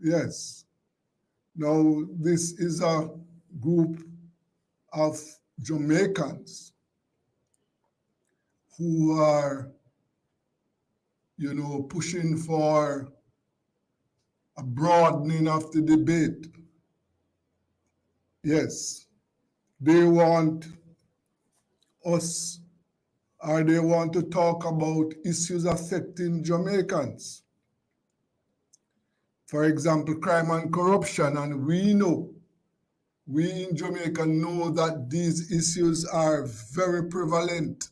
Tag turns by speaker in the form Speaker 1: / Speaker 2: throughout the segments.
Speaker 1: Yes. Now, this is a group of Jamaicans who are, pushing for a broadening of the debate. Yes, they want us, or they want to talk about issues affecting Jamaicans. For example, crime and corruption, and we in Jamaica know that these issues are very prevalent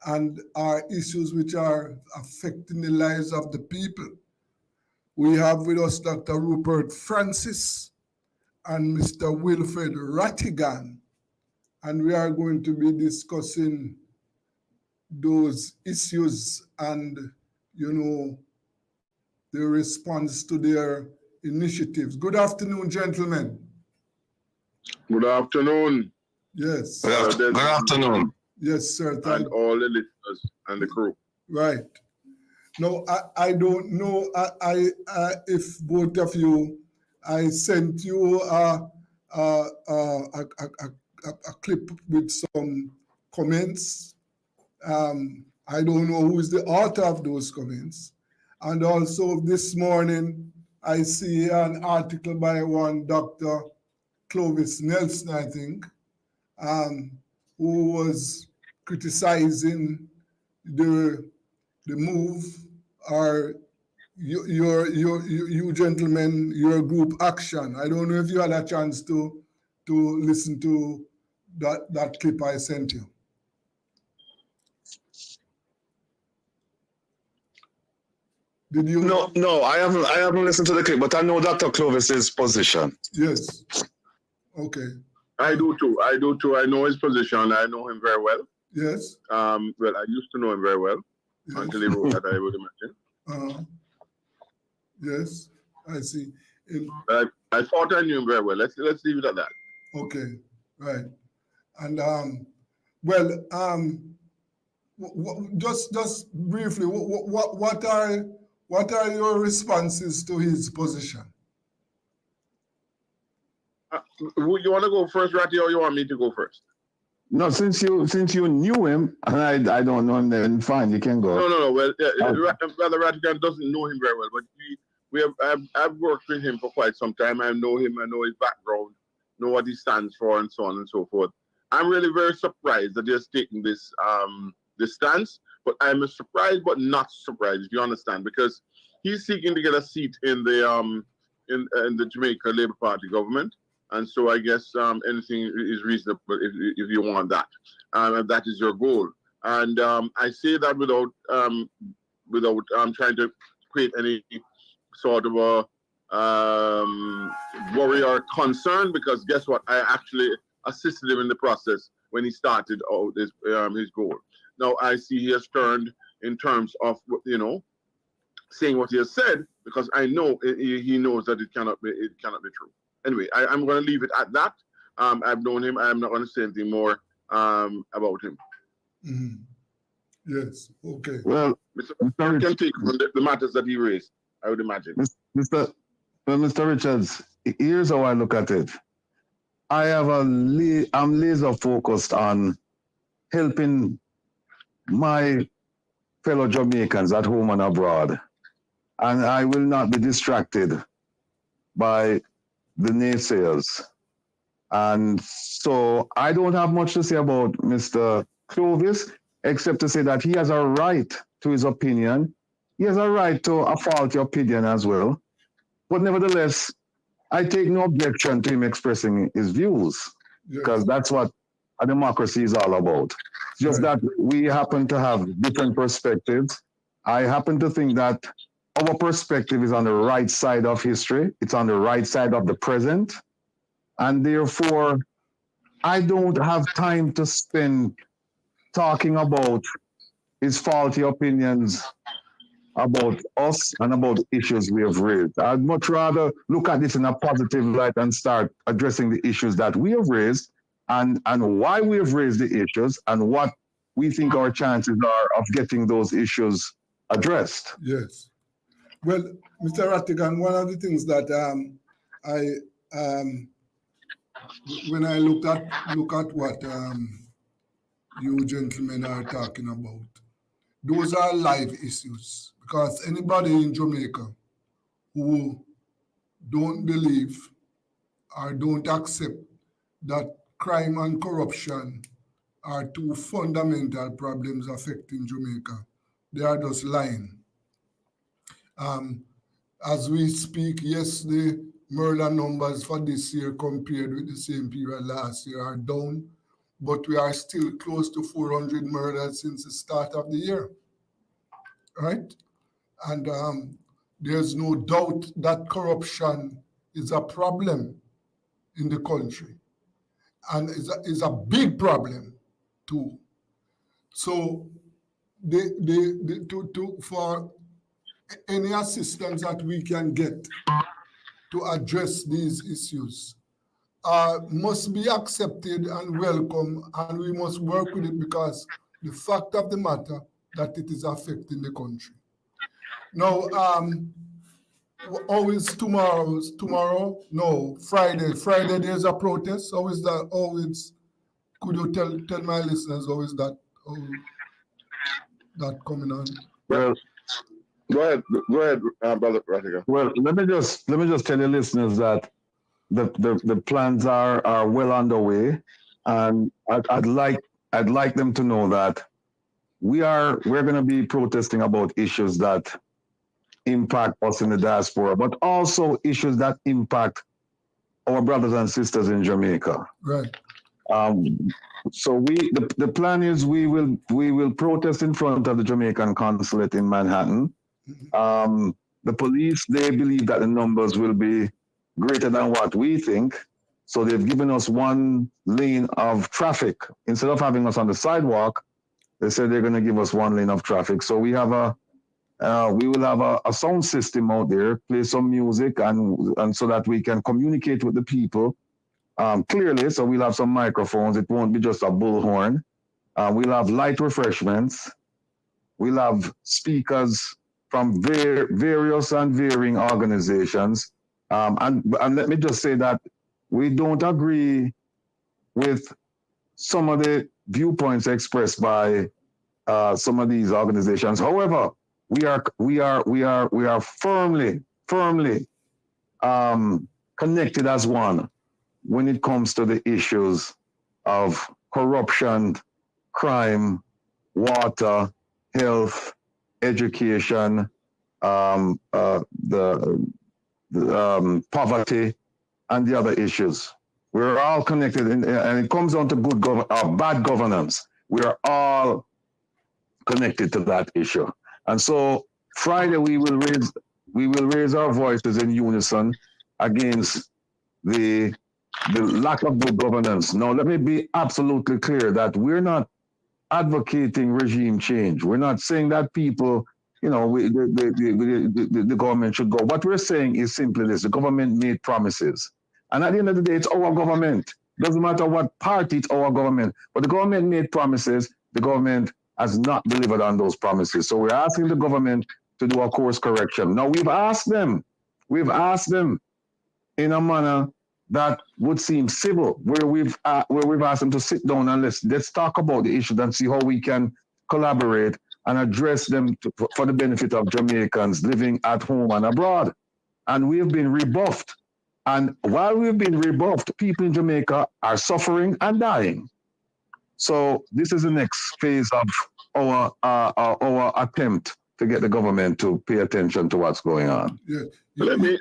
Speaker 1: and are issues which are affecting the lives of the people. We have with us Dr. Rupert Francis and Mr. Wilfred Rattigan, and we are going to be discussing those issues and, the response to their initiatives. Good afternoon, gentlemen.
Speaker 2: Good afternoon.
Speaker 1: Yes.
Speaker 3: Good afternoon.
Speaker 1: Yes, sir.
Speaker 2: And all the listeners and the crew.
Speaker 1: Right. No, I don't know if both of you, I sent you a clip with some comments. I don't know who is the author of those comments. And also this morning, I see an article by one Dr. Clovis Nelson, I think, who was criticizing the move, or you gentlemen, your group action. I don't know if you had a chance to listen to that clip I sent you. Did you?
Speaker 3: No, I haven't listened to the clip, but I know Dr. Clovis's position.
Speaker 1: Yes. Okay.
Speaker 2: I do too. I know his position. I know him very well.
Speaker 1: Yes.
Speaker 2: Well, I used to know him very well, yes, until he wrote that, I would imagine.
Speaker 1: Yes, I see.
Speaker 2: I thought I knew him very well. Let's leave it at that.
Speaker 1: Okay, right. And just briefly, what are your responses to his position?
Speaker 2: You want to go first, Ratty, or you want me to go first?
Speaker 4: No, since you knew him, and I don't know him, then fine, you can go.
Speaker 2: No. Well, Brother Rattigan doesn't know him very well, but I've worked with him for quite some time. I know him. I know his background, know what he stands for, and so on and so forth. I'm really very surprised that he's taking this stance, but I'm surprised, but not surprised, if you understand, because he's seeking to get a seat in the Jamaica Labour Party government. And so I guess anything is reasonable if you want that, if that is your goal. And I say that without trying to create any sort of a worry or concern, because guess what? I actually assisted him in the process when he started out his goal. Now I see he has turned in terms of saying what he has said, because I know he knows that it cannot be true. Anyway, I'm going to leave it at that. I've known him. I'm not going to say anything more about him.
Speaker 1: Mm-hmm. Yes. Okay.
Speaker 4: Well,
Speaker 2: Mr. can take from the matters that he raised, I would imagine.
Speaker 4: Mr. Richards, here's how I look at it. I'm laser focused on helping my fellow Jamaicans at home and abroad, and I will not be distracted by the naysayers. And so I don't have much to say about Mr. Clovis, except to say that he has a right to his opinion. He has a right to a faulty opinion as well. But nevertheless, I take no objection to him expressing his views, because that's what a democracy is all about. Just that we happen to have different perspectives. I happen to think that our perspective is on the right side of history. It's on the right side of the present. And therefore, I don't have time to spend talking about his faulty opinions about us and about issues we have raised. I'd much rather look at this in a positive light and start addressing the issues that we have raised and why we have raised the issues and what we think our chances are of getting those issues addressed.
Speaker 1: Yes. Well, Mr. Rattigan, one of the things that when I look at what you gentlemen are talking about, those are live issues, because anybody in Jamaica who don't believe or don't accept that crime and corruption are two fundamental problems affecting Jamaica, they are just lying. As we speak, yes, the murder numbers for this year compared with the same period last year are down, but we are still close to 400 murders since the start of the year, right? And there's no doubt that corruption is a problem in the country, and is a big problem too. So for any assistance that we can get to address these issues must be accepted and welcome, and we must work with it, because the fact of the matter that it is affecting the country. Now, how is tomorrow? No, Friday. Friday there's a protest. How is that? Could you tell my listeners how is that coming on?
Speaker 3: Well,
Speaker 2: Go ahead, Brother Rattigan.
Speaker 3: well, let me just tell your listeners that the plans are well underway, and I'd like them to know that we're going to be protesting about issues that impact us in the diaspora, but also issues that impact our brothers and sisters in Jamaica.
Speaker 1: Right.
Speaker 3: So the plan is we will protest in front of the Jamaican consulate in Manhattan. The police, they believe that the numbers will be greater than what we think. So they've given us one lane of traffic. Instead of having us on the sidewalk, they said they're going to give us one lane of traffic. So we will have a sound system out there, play some music, and so that we can communicate with the people clearly. So we'll have some microphones. It won't be just a bullhorn. We'll have light refreshments. We'll have speakers from various and varying organizations. And let me just say that we don't agree with some of the viewpoints expressed by some of these organizations. However, we are firmly connected as one when it comes to the issues of corruption, crime, water, health, education, poverty, and the other issues. We're all connected, and it comes down to bad governance. We are all connected to that issue. And so Friday we will raise our voices in unison against the lack of good governance. Now, let me be absolutely clear that we're not advocating regime change. We're not saying that people, the government should go. What we're saying is simply this: the government made promises, and at the end of the day, it's our government. Doesn't matter what party, it's our government. But the government made promises. The government has not delivered on those promises. So we're asking the government to do a course correction. Now, we've asked them in a manner that would seem civil, where we've asked them to sit down and let's talk about the issue and see how we can collaborate and address them for the benefit of Jamaicans living at home and abroad. And we have been rebuffed. And while we've been rebuffed, people in Jamaica are suffering and dying. So this is the next phase of our attempt to get the government to pay attention to what's going on.
Speaker 1: Yeah.
Speaker 2: Let me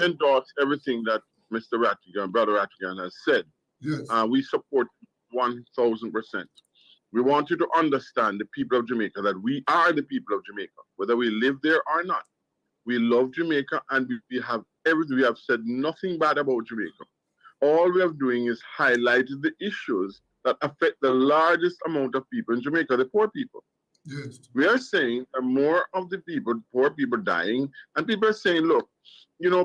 Speaker 2: endorse everything that Mr. Rattigan, Brother Rattigan, has said.
Speaker 1: Yes.
Speaker 2: We support 1,000%. We want you to understand, the people of Jamaica, that we are the people of Jamaica, whether we live there or not. We love Jamaica, and we have everything. We have said nothing bad about Jamaica. All we are doing is highlighting the issues that affect the largest amount of people in Jamaica, the poor people.
Speaker 1: Yes.
Speaker 2: We are saying that more of the people, poor people dying, and people are saying, look,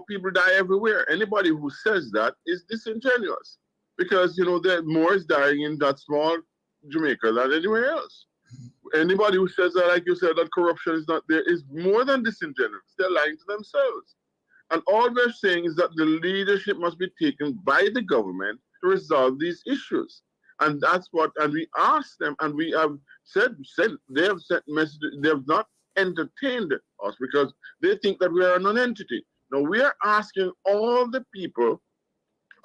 Speaker 2: people die everywhere. Anybody who says that is disingenuous, because, more is dying in that small Jamaica than anywhere else. Anybody who says that, like you said, that corruption is not there is more than disingenuous. They're lying to themselves. And all we're saying is that the leadership must be taken by the government to resolve these issues. And that's what, and we asked them, and we have said they have sent messages, they have not entertained us because they think that we are a non-entity. Now we are asking all the people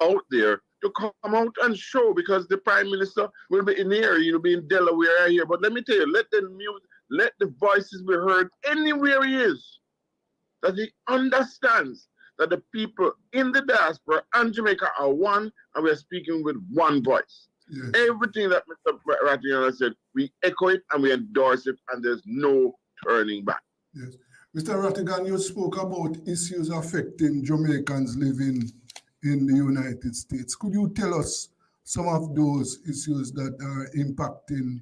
Speaker 2: out there to come out and show, because the Prime Minister will be in the area, he'll be in Delaware here. But let me tell you, let the voices be heard anywhere he is, that he understands that the people in the diaspora and Jamaica are one, and we're speaking with one voice.
Speaker 1: Yes.
Speaker 2: Everything that Mr. Rattigan has said, we echo it and we endorse it, and there's no turning back.
Speaker 1: Yes. Mr. Rattigan, you spoke about issues affecting Jamaicans living in the United States. Could you tell us some of those issues that are impacting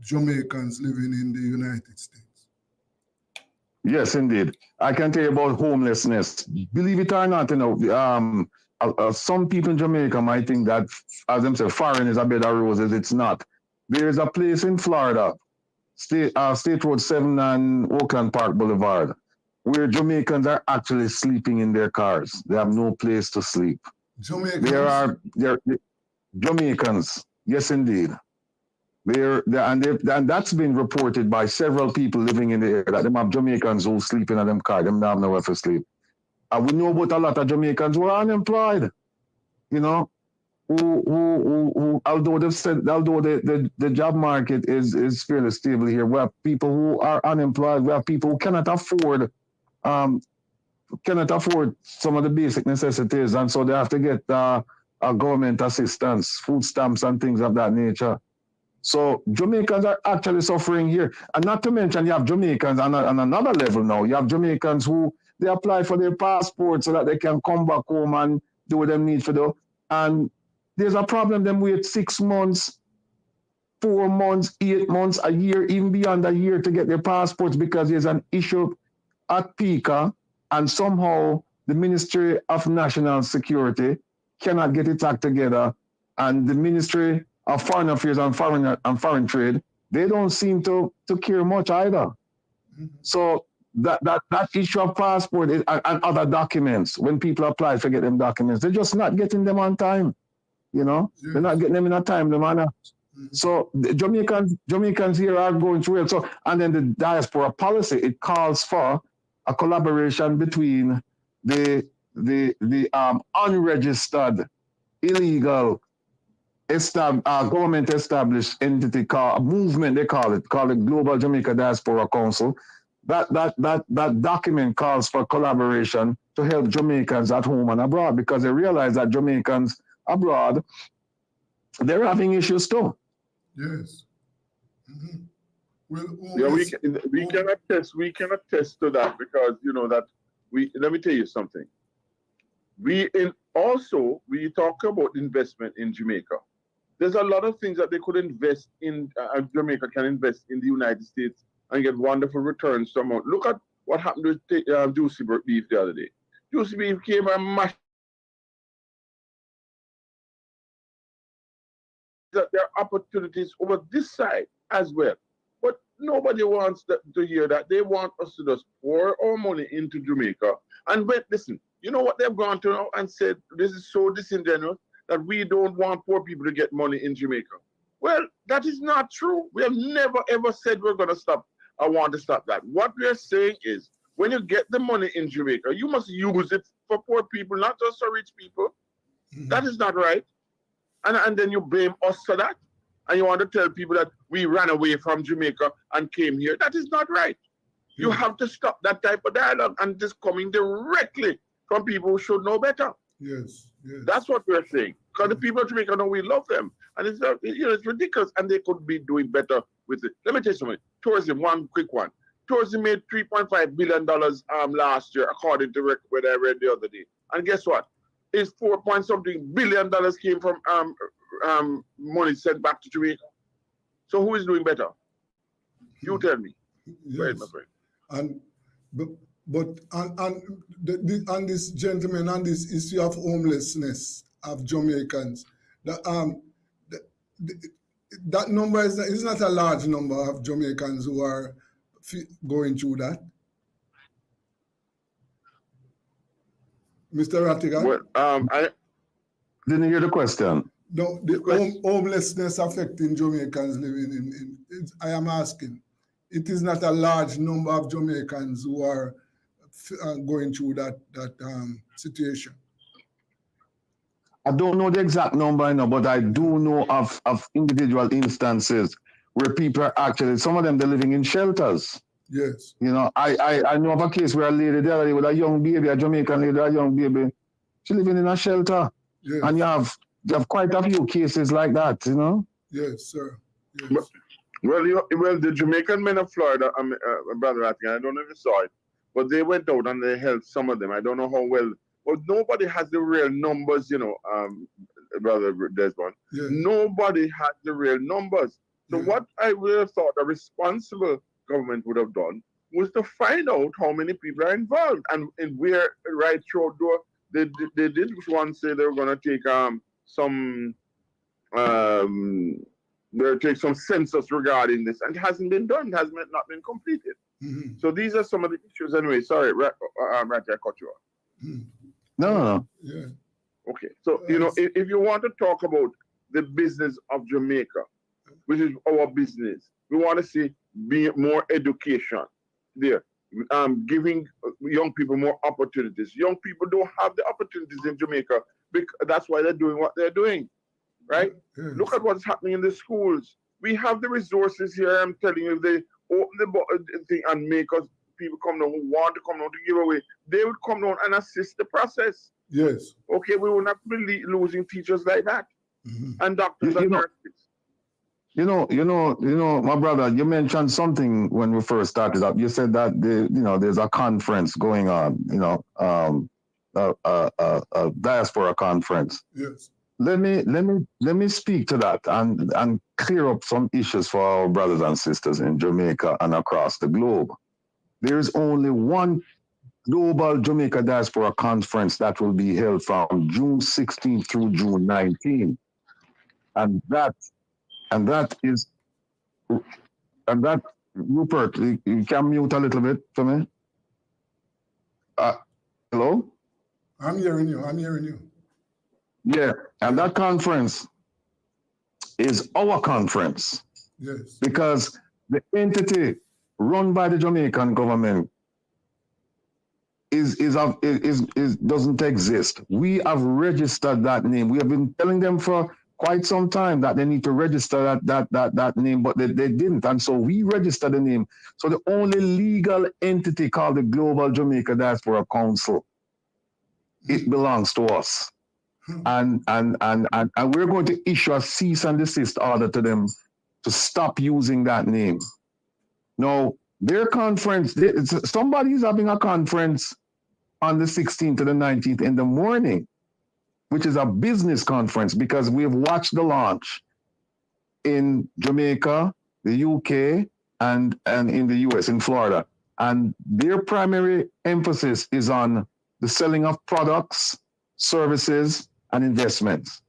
Speaker 1: Jamaicans living in the United States?
Speaker 3: Yes, indeed. I can tell you about homelessness. Believe it or not, some people in Jamaica might think that, as them say, foreign is a bed of roses. It's not. There is a place in Florida, State Road 7 and Oakland Park Boulevard, where Jamaicans are actually sleeping in their cars. They have no place to sleep.
Speaker 1: Jamaicans?
Speaker 3: There are Jamaicans, yes, indeed. And that's been reported by several people living in the area, that them have Jamaicans who sleep in them car, them have nowhere to sleep. And we know about a lot of Jamaicans who are unemployed, who although they've said, although the job market is fairly stable here, we have people who are unemployed, we have people who cannot afford some of the basic necessities, and so they have to get government assistance, food stamps and things of that nature. So Jamaicans are actually suffering here. And not to mention, you have Jamaicans on another level now. You have Jamaicans who, they apply for their passport so that they can come back home and do what they need to do. And there's a problem, them wait 6 months, 4 months, 8 months, a year, even beyond a year to get their passports, because there's an issue at PICA, and somehow the Ministry of National Security cannot get its act together, and the Ministry of Foreign Affairs and Foreign Trade, they don't seem to care much either. Mm-hmm. So that issue of passport and other documents, when people apply to get them documents, they're just not getting them on time. Yes. They're not getting them in a timely manner. Mm-hmm. So the Jamaicans here are going through it. So, and then the diaspora policy, it calls for a collaboration between the unregistered, illegal, government established entity, called movement, they call it Global Jamaica Diaspora Council. That document calls for collaboration to help Jamaicans at home and abroad, because they realize that Jamaicans abroad, they're having issues too.
Speaker 1: Yes. Mm-hmm. Well,
Speaker 2: we can attest to that, because that let me tell you something. We talk about investment in Jamaica. There's a lot of things that they could invest in, Jamaica can invest in the United States and get wonderful returns. Look at what happened with Juicy Beef the other day. Juicy Beef came and mashed. That there are opportunities over this side as well. But nobody wants to hear that. They want us to just pour our money into Jamaica. And listen, you know what they've gone to now and said, this is so disingenuous, that we don't want poor people to get money in Jamaica. Well, that is not true. We have never, ever said we're going to stop. I want to stop that. What we are saying is, when you get the money in Jamaica, you must use it for poor people, not just for rich people. Mm-hmm. That is not right. And then you blame us for that. And you want to tell people that we ran away from Jamaica and came here. That is not right. Mm-hmm. You have to stop that type of dialogue, and this coming directly from people who should know better.
Speaker 1: Yes, yes.
Speaker 2: That's what we're saying. Because the people of Jamaica know we love them. And it's it's ridiculous, and they could be doing better with it. Let me tell you something. Tourism, one quick one. Tourism made $3.5 billion last year, according to what I read the other day. And guess what? It's $4-something billion came from money sent back to Jamaica. So who is doing better? You tell me.
Speaker 1: Yes.
Speaker 2: Go ahead, my friend.
Speaker 1: And this gentleman, on this issue of homelessness of Jamaicans, that number is not a large number of Jamaicans who are going through that. Mr. Rattigan?
Speaker 2: Well, I
Speaker 3: Didn't hear the question.
Speaker 1: No, the homelessness affecting Jamaicans living in I am asking. It is not a large number of Jamaicans who are going through that situation.
Speaker 3: I don't know the exact number, but I do know of individual instances where people are actually, some of them, they're living in shelters.
Speaker 1: Yes.
Speaker 3: You know, I know of a case where a lady the other day with a young baby, a Jamaican lady, a young baby, she living in a shelter.
Speaker 1: Yes.
Speaker 3: And you have quite a few cases like that, you know?
Speaker 1: Yes, sir. Yes.
Speaker 2: Well, the Jamaican men of Florida, Brother Rattigan, I don't know if you saw it, but they went out and they helped some of them. I don't know how well, but nobody has the real numbers, you know, Brother Desmond.
Speaker 1: Yes.
Speaker 2: Nobody has the real numbers. So what I would have thought a responsible government would have done was to find out how many people are involved, and where right through door they did once say they were going to take some census regarding this, and it hasn't been done. It has not been completed.
Speaker 1: Mm-hmm.
Speaker 2: So these are some of the issues. Anyway, sorry, Ratty, I cut you off.
Speaker 1: Mm-hmm.
Speaker 3: No.
Speaker 1: Yeah.
Speaker 2: Okay, so you know, if you want to talk about the business of Jamaica, which is our business, we want to see more education there, giving young people more opportunities. Young people don't have the opportunities in Jamaica, because that's why they're doing what they're doing, right?
Speaker 1: Yes.
Speaker 2: Look at what's happening in the schools. We have the resources here. I'm telling you, if they open the thing and make us people come down who want to come down to give away, they would come down and assist the process.
Speaker 1: Yes.
Speaker 2: Okay, we will not be losing teachers like that, and doctors and nurses.
Speaker 3: You know, my brother, you mentioned something when we first started up. You said that there's a conference going on, a diaspora conference.
Speaker 1: Yes.
Speaker 3: Let me speak to that and clear up some issues for our brothers and sisters in Jamaica and across the globe. There's only one global Jamaica Diaspora Conference that will be held from June 16th through June 19th. And that, Rupert, you can mute a little bit for me? Hello?
Speaker 1: I'm hearing you.
Speaker 3: Yeah, and that conference is our conference.
Speaker 1: Yes.
Speaker 3: Because the entity run by the Jamaican government doesn't exist. We have registered that name. We have been telling them for quite some time that they need to register that name, but they didn't. And so we registered the name. So the only legal entity called the Global Jamaica Diaspora Council, it belongs to us. And we're going to issue a cease and desist order to them to stop using that name. Now, their conference, somebody's having a conference on the 16th to the 19th in the morning, which is a business conference, because we have watched the launch in Jamaica, the UK, and in the US, in Florida. And their primary emphasis is on the selling of products, services, and investments.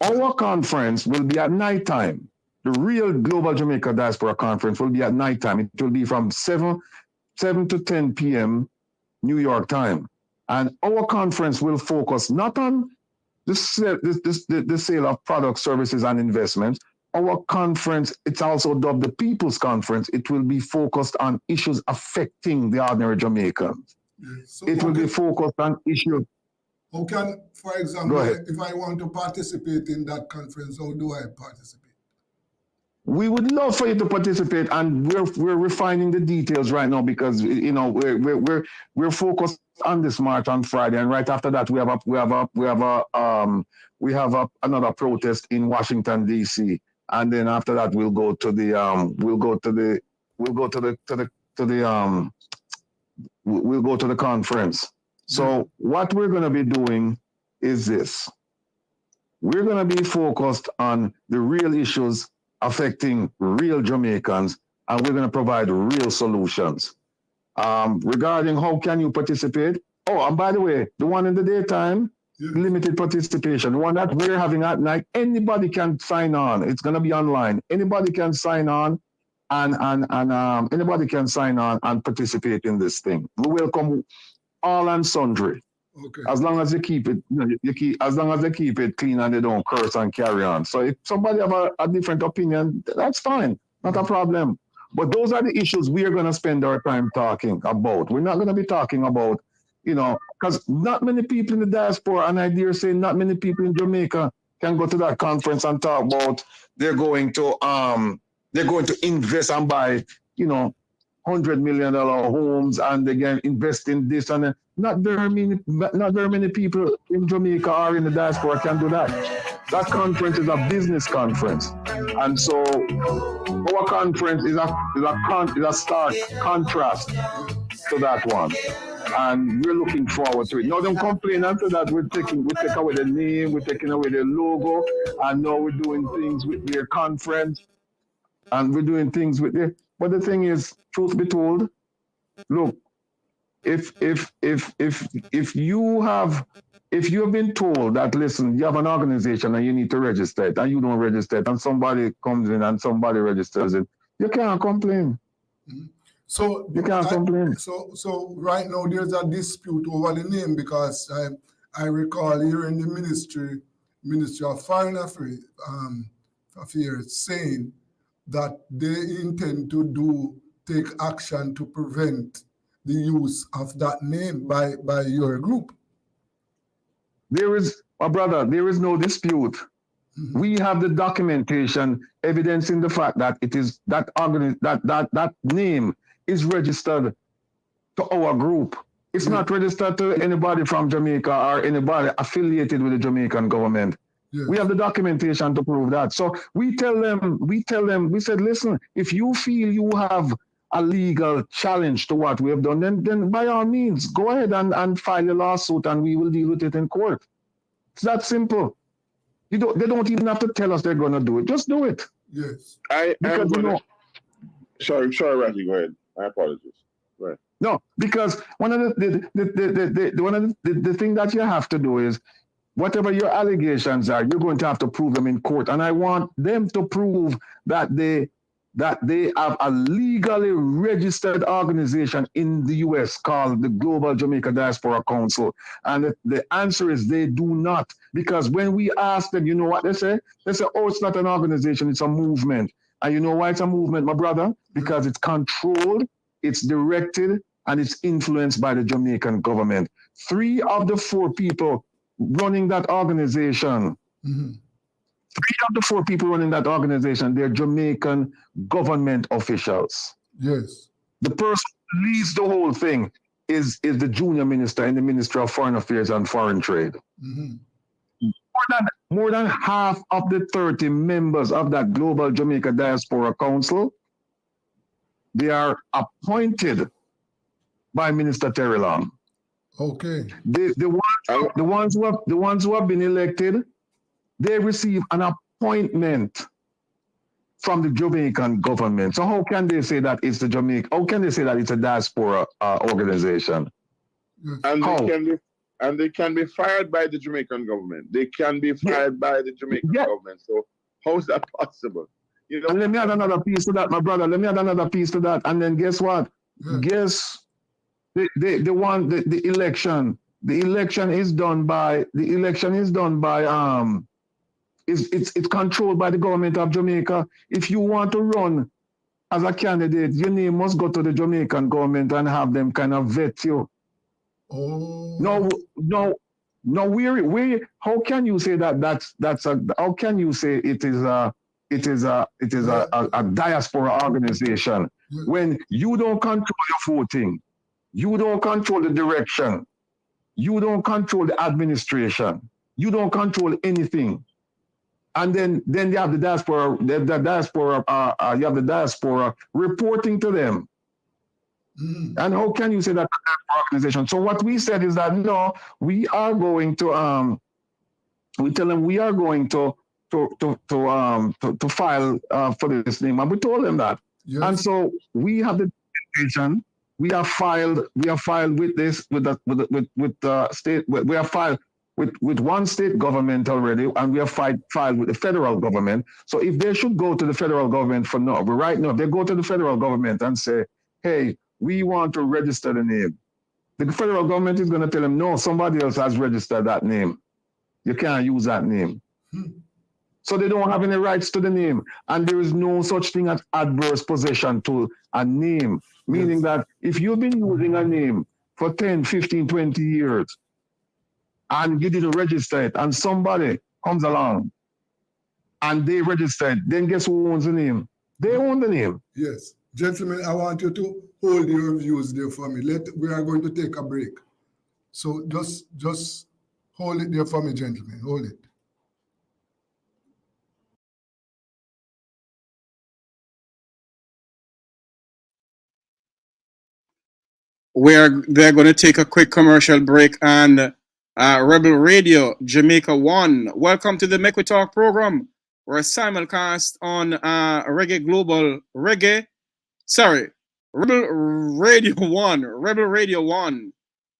Speaker 3: Our conference will be at nighttime. The real Global Jamaica Diaspora Conference will be at nighttime. It will be from 7 to 10 p.m. New York time. And our conference will focus not on the sale of products, services, and investments. Our conference, it's also dubbed the People's Conference. It will be focused on issues affecting the ordinary Jamaicans.
Speaker 1: Yes. So
Speaker 3: it will be focused on issues.
Speaker 1: How can, for example, if I want to participate in that conference, how do I participate?
Speaker 3: We would love for you to participate, and we're refining the details right now, because we're focused on this march on Friday, and right after that we have another protest in Washington D.C., and then after that we'll go to the conference. So what we're going to be doing is this: we're going to be focused on the real issues affecting real Jamaicans, and we're going to provide real solutions. Regarding how can you participate? Oh, and by the way, the one in the daytime,
Speaker 1: Yes.
Speaker 3: limited participation, one that we're having at night. Anybody can sign on. It's going to be online. Anybody can sign on and anybody can sign on and participate in this thing. We welcome all and sundry.
Speaker 1: Okay.
Speaker 3: As long as you keep it, as long as they keep it clean and they don't curse and carry on. So if somebody have a different opinion, that's fine, not a problem. But those are the issues we are going to spend our time talking about. We're not going to be talking about, because not many people in the diaspora, and I dare say not many people in Jamaica can go to that conference and talk about they're going to invest and buy, $100 million homes, and they can invest in this and that. Not very many people in Jamaica or in the diaspora can do that. That conference is a business conference, and so our conference is a stark contrast to that one, and we're looking forward to it. Now, don't complain after that. We take away the name, we're taking away the logo, and now we're doing things with their conference, and we're doing things with their. But the thing is, truth be told, look, if you have been told that, listen, you have an organization and you need to register it, and you don't register it, and somebody comes in and somebody registers it, you can't complain.
Speaker 1: Mm-hmm. So
Speaker 3: you can't complain.
Speaker 1: So right now there's a dispute over the name, because I recall here in the Ministry of Foreign Affairs saying that they intend to take action to prevent the use of that name by your group.
Speaker 3: There is, my brother, there is no dispute. Mm-hmm. We have the documentation evidencing the fact that it is that name is registered to our group. It's not registered to anybody from Jamaica or anybody affiliated with the Jamaican government. Yes. We have the documentation to prove that. So we tell them, we said, listen, if you feel you have a legal challenge to what we have done, then by all means, go ahead and file a lawsuit and we will deal with it in court. It's that simple. They don't even have to tell us they're going to do it. Just do it.
Speaker 1: Yes.
Speaker 2: Sorry, Ratty, go ahead. I apologize. Right.
Speaker 3: No, because one of the thing that you have to do is, whatever your allegations are, you're going to have to prove them in court. And I want them to prove that they have a legally registered organization in the US called the Global Jamaica Diaspora Council. And the answer is they do not. Because when we ask them, you know what they say? They say, oh, it's not an organization, it's a movement. And you know why it's a movement, my brother? Because it's controlled, it's directed, and it's influenced by the Jamaican government. 3 of the 4 people running that organization, 3 of the 4 people running that organization, they're Jamaican government officials.
Speaker 1: Yes.
Speaker 3: The person who leads the whole thing is the junior minister in the Ministry of Foreign Affairs and Foreign Trade. Mm-hmm. More than half of the 30 members of that Global Jamaica Diaspora Council, they are appointed by Minister Terry Long.
Speaker 1: Okay.
Speaker 3: The ones who have been elected, they receive an appointment from the Jamaican government. So how can they say that it's the Jamaica? How can they say that it's a diaspora organization?
Speaker 2: And they can be fired by the Jamaican government. They can be fired by the Jamaican government. So how is that possible?
Speaker 3: And let me add another piece to that, my brother. Let me add another piece to that. And then guess what? Guess the election. The election is done by it's controlled by the government of Jamaica. If you want to run as a candidate, your name must go to the Jamaican government and have them kind of vet you.
Speaker 1: Oh.
Speaker 3: No. How can you say how can you say it is a diaspora organization when you don't control your voting, you don't control the direction, you don't control the administration, you don't control anything, and then you have the diaspora, you have the diaspora reporting to them. Mm. And how can you say that organization? So what we said is that no, we are going to we tell them we are going to file for this name, and we told them that. Yes. And so we have the documentation. We have filed with this with the state. We have filed with one state government already, and we have filed with the federal government. So if they should go to the federal government for now, but right now, if they go to the federal government and say, hey, we want to register the name, the federal government is going to tell them, no, somebody else has registered that name. You can't use that name. So they don't have any rights to the name. And there is no such thing as adverse possession to a name, meaning that if you've been using a name for 10, 15, 20 years, and you didn't register it, and somebody comes along and they register it, then guess who owns the name? They own the name.
Speaker 1: Yes. Gentlemen, I want you to hold your views there for me. We are going to take a break. So just hold it there for me, gentlemen. Hold it.
Speaker 5: They're going to take a quick commercial break, and Rebel Radio, Jamaica 1. Welcome to the Make We Talk program. We're a simulcast on Rebel Radio 1. Rebel Radio 1.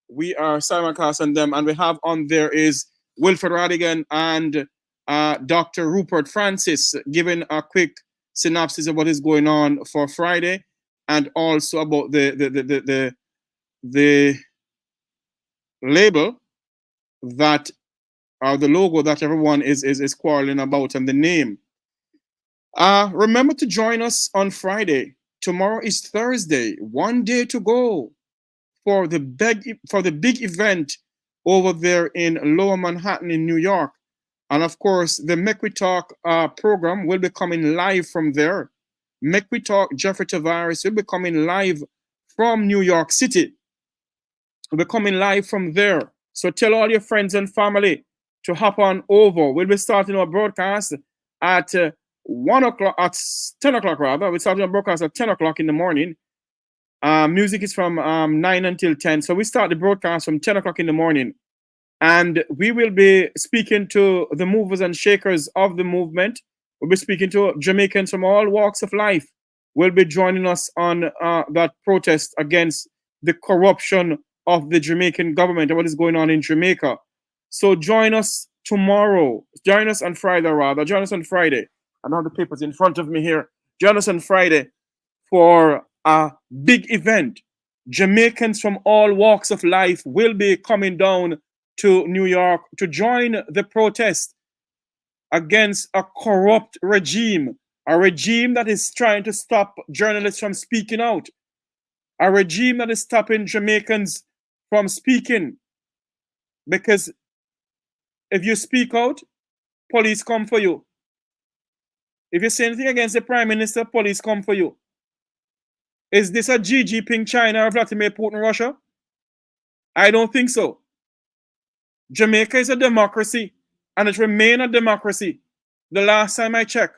Speaker 5: We are simulcast on them, and we have on there is Wilfred Rattigan and Dr. Rupert Francis giving a quick synopsis of what is going on for Friday, and also about the label that, or the logo that everyone is quarreling about, and the name. Remember to join us on Friday. Tomorrow is Thursday. 1 day to go for the big event over there in Lower Manhattan in New York. And of course, the Make We Talk program will be coming live from there. Make We Talk Jeffrey Tavares will be coming live from New York City. We'll be coming live from there. So tell all your friends and family to hop on over. We'll be starting our broadcast at 1 o'clock, at 10 o'clock rather. We're starting our broadcast at 10 o'clock in the morning. Music is from 9 until 10. So we start the broadcast from 10 o'clock in the morning. And we will be speaking to the movers and shakers of the movement. We'll be speaking to Jamaicans from all walks of life. Will be joining us on that protest against the corruption of the Jamaican government and what is going on in Jamaica. So join us tomorrow. Join us on Friday, rather. Join us on Friday. I don't have the papers in front of me here. Join us on Friday for a big event. Jamaicans from all walks of life will be coming down to New York to join the protest against a corrupt regime, a regime that is trying to stop journalists from speaking out, a regime that is stopping Jamaicans from speaking. Because if you speak out, police come for you. If you say anything against the Prime Minister, police come for you. Is this a Xi Jinping China or Vladimir Putin Russia? I don't think so. Jamaica is a democracy, and it remains a democracy. The last time I checked.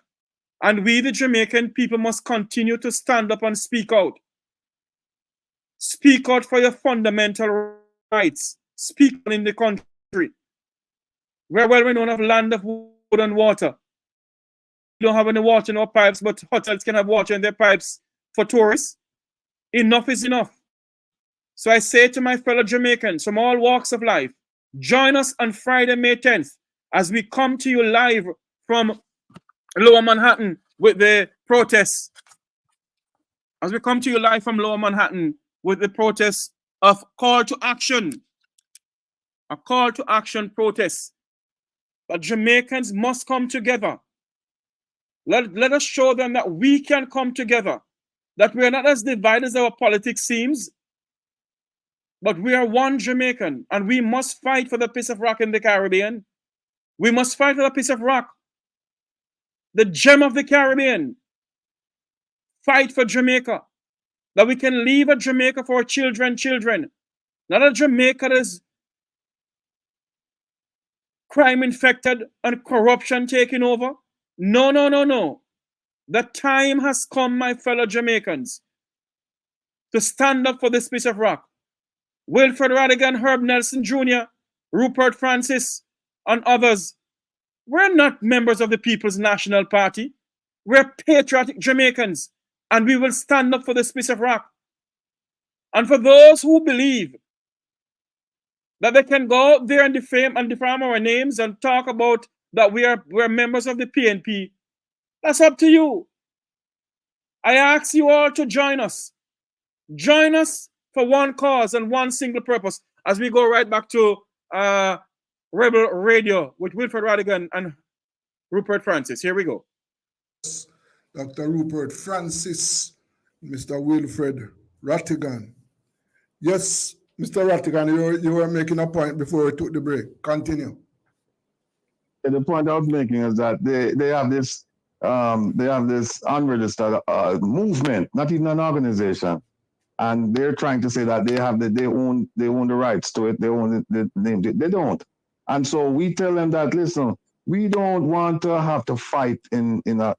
Speaker 5: And we, the Jamaican people, must continue to stand up and speak out. Speak out for your fundamental rights. Speak out in the country. Very well, we don't have land of wood and water. We don't have any water in our pipes, but hotels can have water in their pipes for tourists. Enough is enough. So I say to my fellow Jamaicans from all walks of life, join us on Friday, May 10th, as we come to you live from Lower Manhattan with the protests. As we come to you live from Lower Manhattan with the protests of call to action. A call to action protest. But Jamaicans must come together. Let us show them that we can come together. That we are not as divided as our politics seems. But we are one Jamaican, and we must fight for the piece of rock in the Caribbean. We must fight for the piece of rock. The gem of the Caribbean. Fight for Jamaica. That we can leave a Jamaica for our children. Not a Jamaica that is crime infected and corruption taking over. No. The time has come, my fellow Jamaicans, to stand up for this piece of rock. Wilfred Rattigan, Herb Nelson Jr., Rupert Francis, and others. We're not members of the People's National Party. We're patriotic Jamaicans, and we will stand up for this piece of rock. And for those who believe that they can go out there and defame our names and talk about that we're members of the PNP. That's up to you. I ask you all to join us. Join us for one cause and one single purpose as we go right back to Rebel Radio with Wilfred Rattigan and Rupert Francis. Here we go.
Speaker 1: Dr. Rupert Francis, Mr. Wilfred Rattigan. Yes, Mr. Rattigan, you were making a point before we took the break. Continue.
Speaker 4: The point I was making is that they have this unregistered movement, not even an organization, and they're trying to say that they own the rights to it, they own the name. They don't, and so we tell them that, listen, we don't want to have to fight in a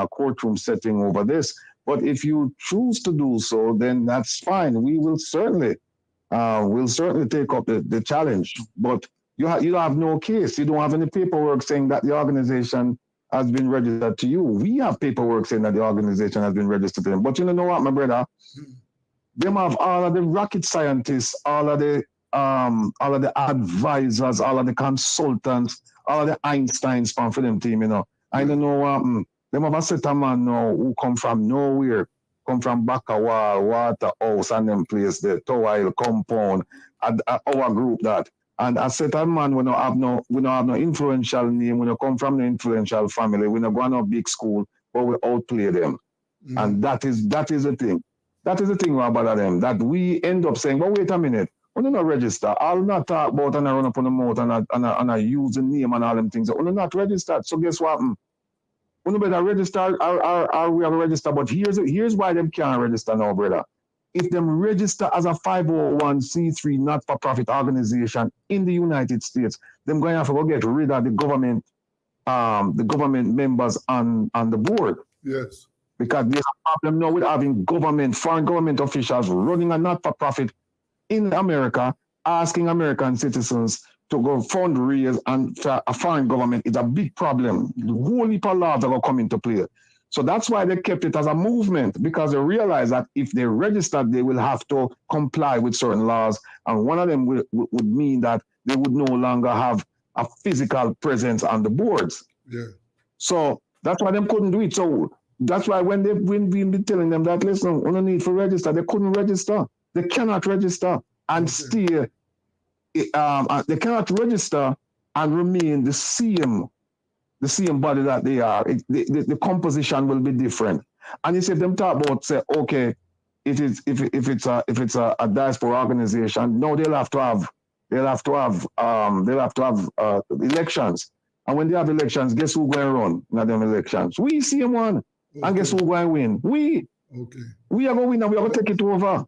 Speaker 4: courtroom setting over this, but if you choose to do so, then that's fine. We will certainly take up the challenge, but you have no case. You don't have any paperwork saying that the organization has been registered to you. We have paperwork saying that the organization has been registered to them. But you know what, my brother? Them have all of the rocket scientists, all of the advisors, all of the consultants, all of the Einsteins for them team, you know. I don't know what them have a set of man now who come from nowhere, come from Bakawal, Waterhouse, and them place, the Towile compound, our group that. And I said, man, we don't have no influential name. We don't come from the influential family. We don't go to a big school, but we outplay them. And that is the thing. That is the thing about them. That we end up saying, but wait a minute, we don't register. I'll not talk about and I run up on the mouth and I use the name and all them things. We're not registered. So guess what? We don't better register or we have a register. But here's why them can't register now, brother. If them register as a 501c3 not-for-profit organization in the United States, them going to have to go get rid of the government members on the board.
Speaker 1: Yes.
Speaker 4: Because there's a problem now with having foreign government officials running a not-for-profit in America, asking American citizens to go fundraise and for a foreign government is a big problem. The whole heap of laws are going to come into play. So that's why they kept it as a movement, because they realized that if they registered, they will have to comply with certain laws. And one of them would mean that they would no longer have a physical presence on the boards.
Speaker 1: Yeah.
Speaker 4: So that's why they couldn't do it. So that's why when we've been telling them that, listen, we don't need to register, they couldn't register. They cannot register and stay. They cannot register and remain the same body that they are. The composition will be different. And you see them talk about, say, okay, it is if it's a diaspora organization, no, they'll have to have elections. And when they have elections, guess who going to run in them elections? We see them one. Okay. And guess who going to win? We. Okay. We are going to win and we are going to take it over.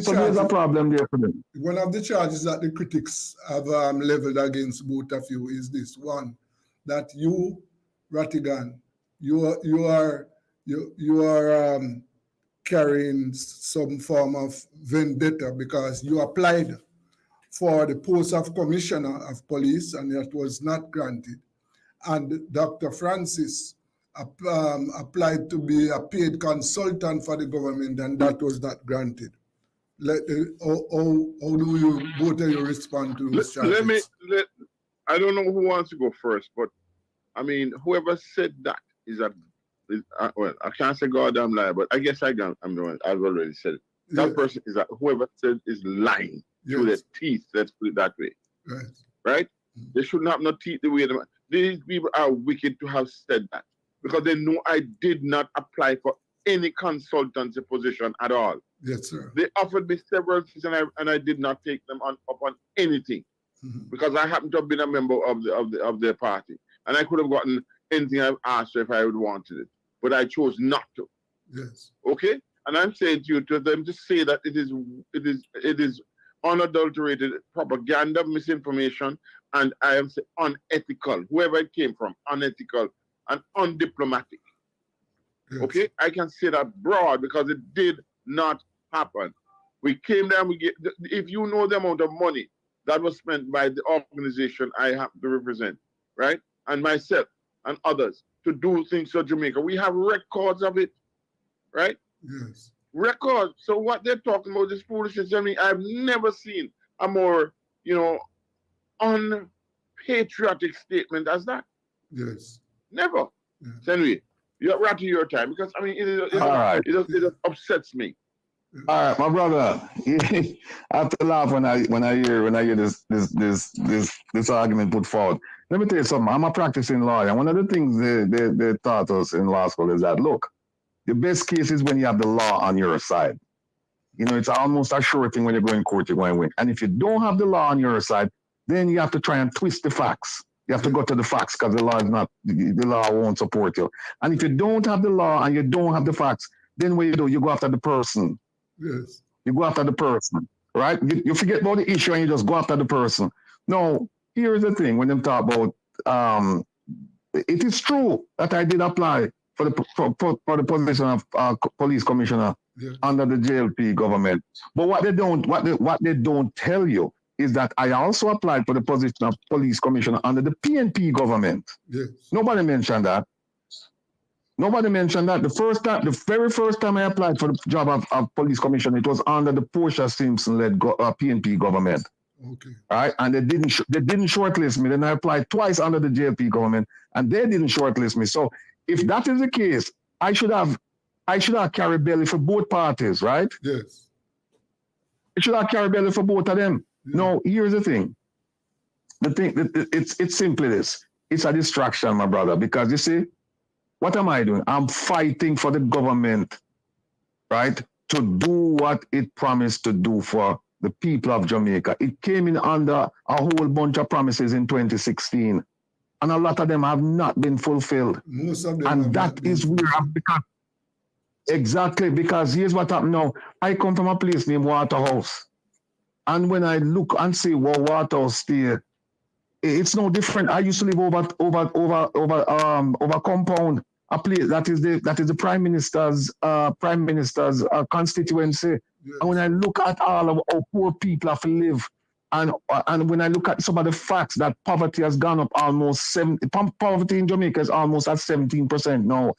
Speaker 4: So there's a problem there for them.
Speaker 1: One of the charges that the critics have leveled against both of you is this one, that you, Rattigan, you are carrying some form of vendetta because you applied for the post of commissioner of police and that was not granted. And Dr. Francis applied to be a paid consultant for the government and that was not granted. How do you both of you respond to those charges?
Speaker 2: I don't know who wants to go first, but I mean, whoever said that well, I can't say goddamn lie, but I guess I'm the one. I've already said it. That person is whoever said is lying through their teeth. Let's put it that way. Right? They shouldn't have no teeth the way these people are wicked to have said that because they know I did not apply for any consultancy position at all.
Speaker 1: Yes, sir.
Speaker 2: They offered me several things and I did not take them up on anything because I happened to have been a member of their party and I could have gotten anything I've asked if I would wanted it, but I chose not to.
Speaker 1: Yes.
Speaker 2: Okay, and I'm saying to them to say that it is unadulterated propaganda, misinformation, and I am saying unethical. Whoever it came from, unethical and undiplomatic. Yes. Okay, I can say that broad because it did not happen. We came there, if you know the amount of money that was spent by the organization I happen to represent, right? And myself and others to do things for Jamaica. We have records of it, right?
Speaker 1: Yes.
Speaker 2: Records. So what they're talking about is foolishness. I mean, I've never seen a more, unpatriotic statement as that.
Speaker 1: Yes.
Speaker 2: Never.
Speaker 1: Yeah.
Speaker 2: So anyway, you're right to your time because I mean it just upsets me.
Speaker 3: All right, my brother. I have to laugh when I hear this argument put forward. Let me tell you something. I'm a practicing lawyer. One of the things they taught us in law school is that look, the best case is when you have the law on your side. It's almost a sure thing when you go in court, you're going to win. And if you don't have the law on your side, then you have to try and twist the facts. You have to go to the facts because the law won't support you. And if you don't have the law and you don't have the facts, then what you do, you go after the person.
Speaker 1: Yes.
Speaker 3: You go after the person, right? You forget about the issue and you just go after the person. No, here's the thing when them talk about, it is true that I did apply for the position of police commissioner under the JLP government. But what they don't tell you is that I also applied for the position of police commissioner under the PNP government.
Speaker 1: Yes.
Speaker 3: Nobody mentioned that. Nobody mentioned that. The very first time I applied for the job of police commissioner, it was under the Portia Simpson-led PNP government.
Speaker 1: Okay.
Speaker 3: Right, and they didn't shortlist me. Then I applied twice under the JLP government, and they didn't shortlist me. So if that is the case, I should have carried belly for both parties, right?
Speaker 1: Yes.
Speaker 3: I should have carried belly for both of them. Yeah. No, here's the thing. It's simply this. It's a distraction, my brother, because you see, what am I doing? I'm fighting for the government, right, to do what it promised to do for the people of Jamaica. It came in under a whole bunch of promises in 2016, and a lot of them have not been fulfilled.
Speaker 1: Most of them
Speaker 3: and that is where I've become. Exactly, because here's what happened now. I come from a place named Waterhouse, and when I look and see where Waterhouse stay, it's no different. I used to live over compound, a place that is the Prime Minister's constituency. Yes. And when I look at all of how poor people have to live, and when I look at some of the facts that poverty has gone up poverty in Jamaica is almost at 17% now.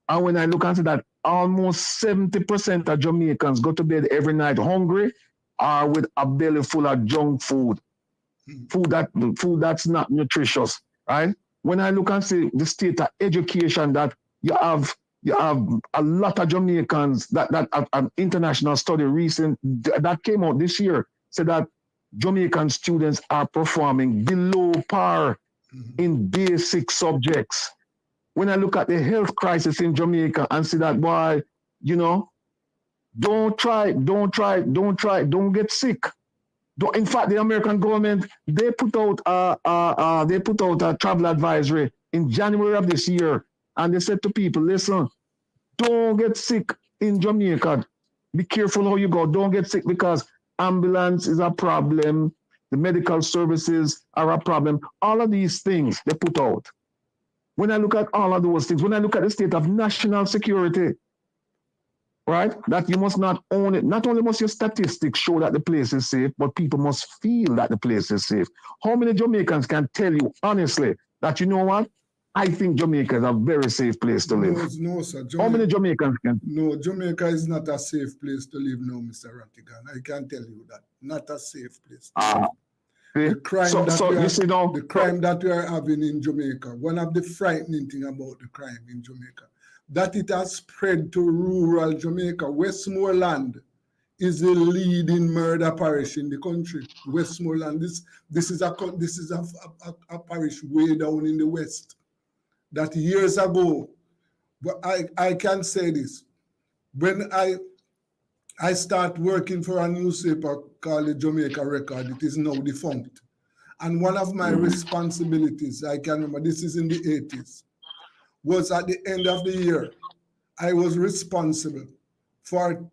Speaker 3: And when I look into that, almost 70% of Jamaicans go to bed every night hungry or with a belly full of junk food. Food that's not nutritious, right? When I look and see the state of education that you have a lot of Jamaicans that an international study recent that came out this year said that Jamaican students are performing below par in basic subjects. When I look at the health crisis in Jamaica and see that, boy, don't get sick. In fact, the American government, they put out a travel advisory in January of this year, and they said to people, listen, don't get sick in Jamaica. Be careful how you go. Don't get sick because ambulance is a problem. The medical services are a problem. All of these things they put out. When I look at all of those things, when I look at the state of national security, right, that you must not own it. Not only must your statistics show that the place is safe, but people must feel that the place is safe. How many Jamaicans can tell you honestly that, you know what, I think Jamaica is a very safe place to live?
Speaker 1: No, sir.
Speaker 3: How many Jamaicans can?
Speaker 1: No, Jamaica is not a safe place to live now, Mr. Rattigan. I can tell you that. Not a safe place. The crime that we are having in Jamaica, one of the frightening things about the crime in Jamaica, that it has spread to rural Jamaica. Westmoreland is the leading murder parish in the country. Westmoreland, this is a parish way down in the west. That years ago, but I can say this, when I start working for a newspaper called the Jamaica Record, it is now defunct. And one of my responsibilities, I can remember, this is in the 80s, was at the end of the year, I was responsible for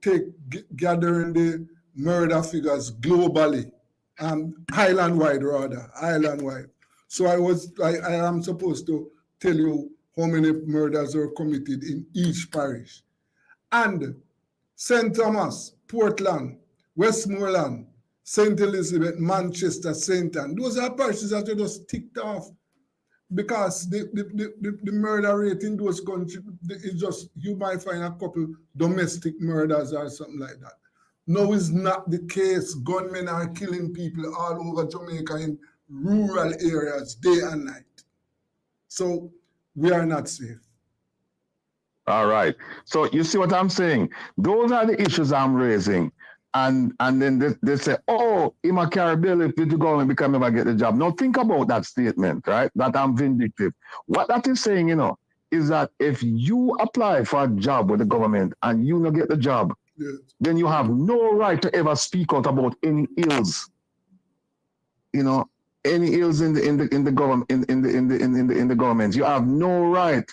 Speaker 1: gathering the murder figures globally, island-wide rather, island-wide. So I am supposed to tell you how many murders were committed in each parish. And St. Thomas, Portland, Westmoreland, St. Elizabeth, Manchester, St. Anne, those are parishes that are just ticked off because the murder rate in those countries is just, you might find a couple domestic murders or something like that. No, it's not the case. Gunmen are killing people all over Jamaica in rural areas, day and night. So we are not safe.
Speaker 4: All right. So you see what I'm saying? Those are the issues I'm raising. And then they say, oh, he might carry bill if the government become never get the job. Now think about that statement, right? That I'm vindictive. What that is saying, is that if you apply for a job with the government and you don't get the job,
Speaker 1: Yes.
Speaker 4: then you have no right to ever speak out about any ills. Any ills in the government in the government. You have no right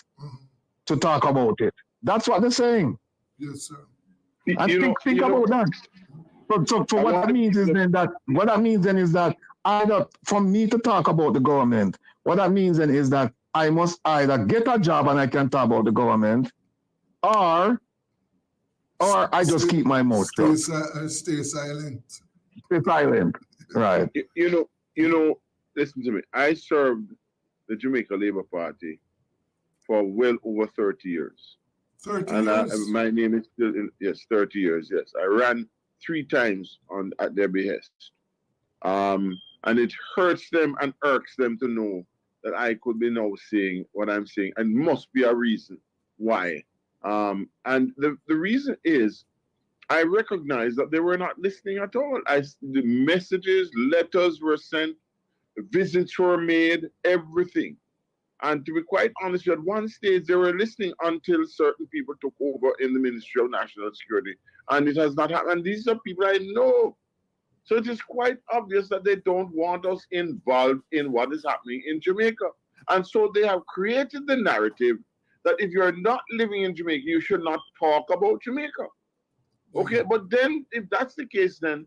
Speaker 4: to talk about it. That's what they're saying.
Speaker 1: Yes, sir.
Speaker 4: And think about that. So what that means is then is that either for me to talk about the government, what that means then is that I must either get a job and I can talk about the government, or I just keep my mouth shut.
Speaker 1: Stay silent.
Speaker 4: Stay silent. Right.
Speaker 2: Listen to me. I served the Jamaica Labour Party for well over 30 years.
Speaker 1: 30
Speaker 2: and
Speaker 1: years.
Speaker 2: My name is still 30 years. Yes, I ran 3 times at their behest, and it hurts them and irks them to know that I could be now saying what I'm saying, and must be a reason why. And the reason is, I recognize that they were not listening at all. The messages, letters were sent, visits were made, everything. And to be quite honest, at one stage, they were listening until certain people took over in the Ministry of National Security. And it has not happened. And these are people I know. So it is quite obvious that they don't want us involved in what is happening in Jamaica. And so they have created the narrative that if you're not living in Jamaica, you should not talk about Jamaica. Okay, but then if that's the case, then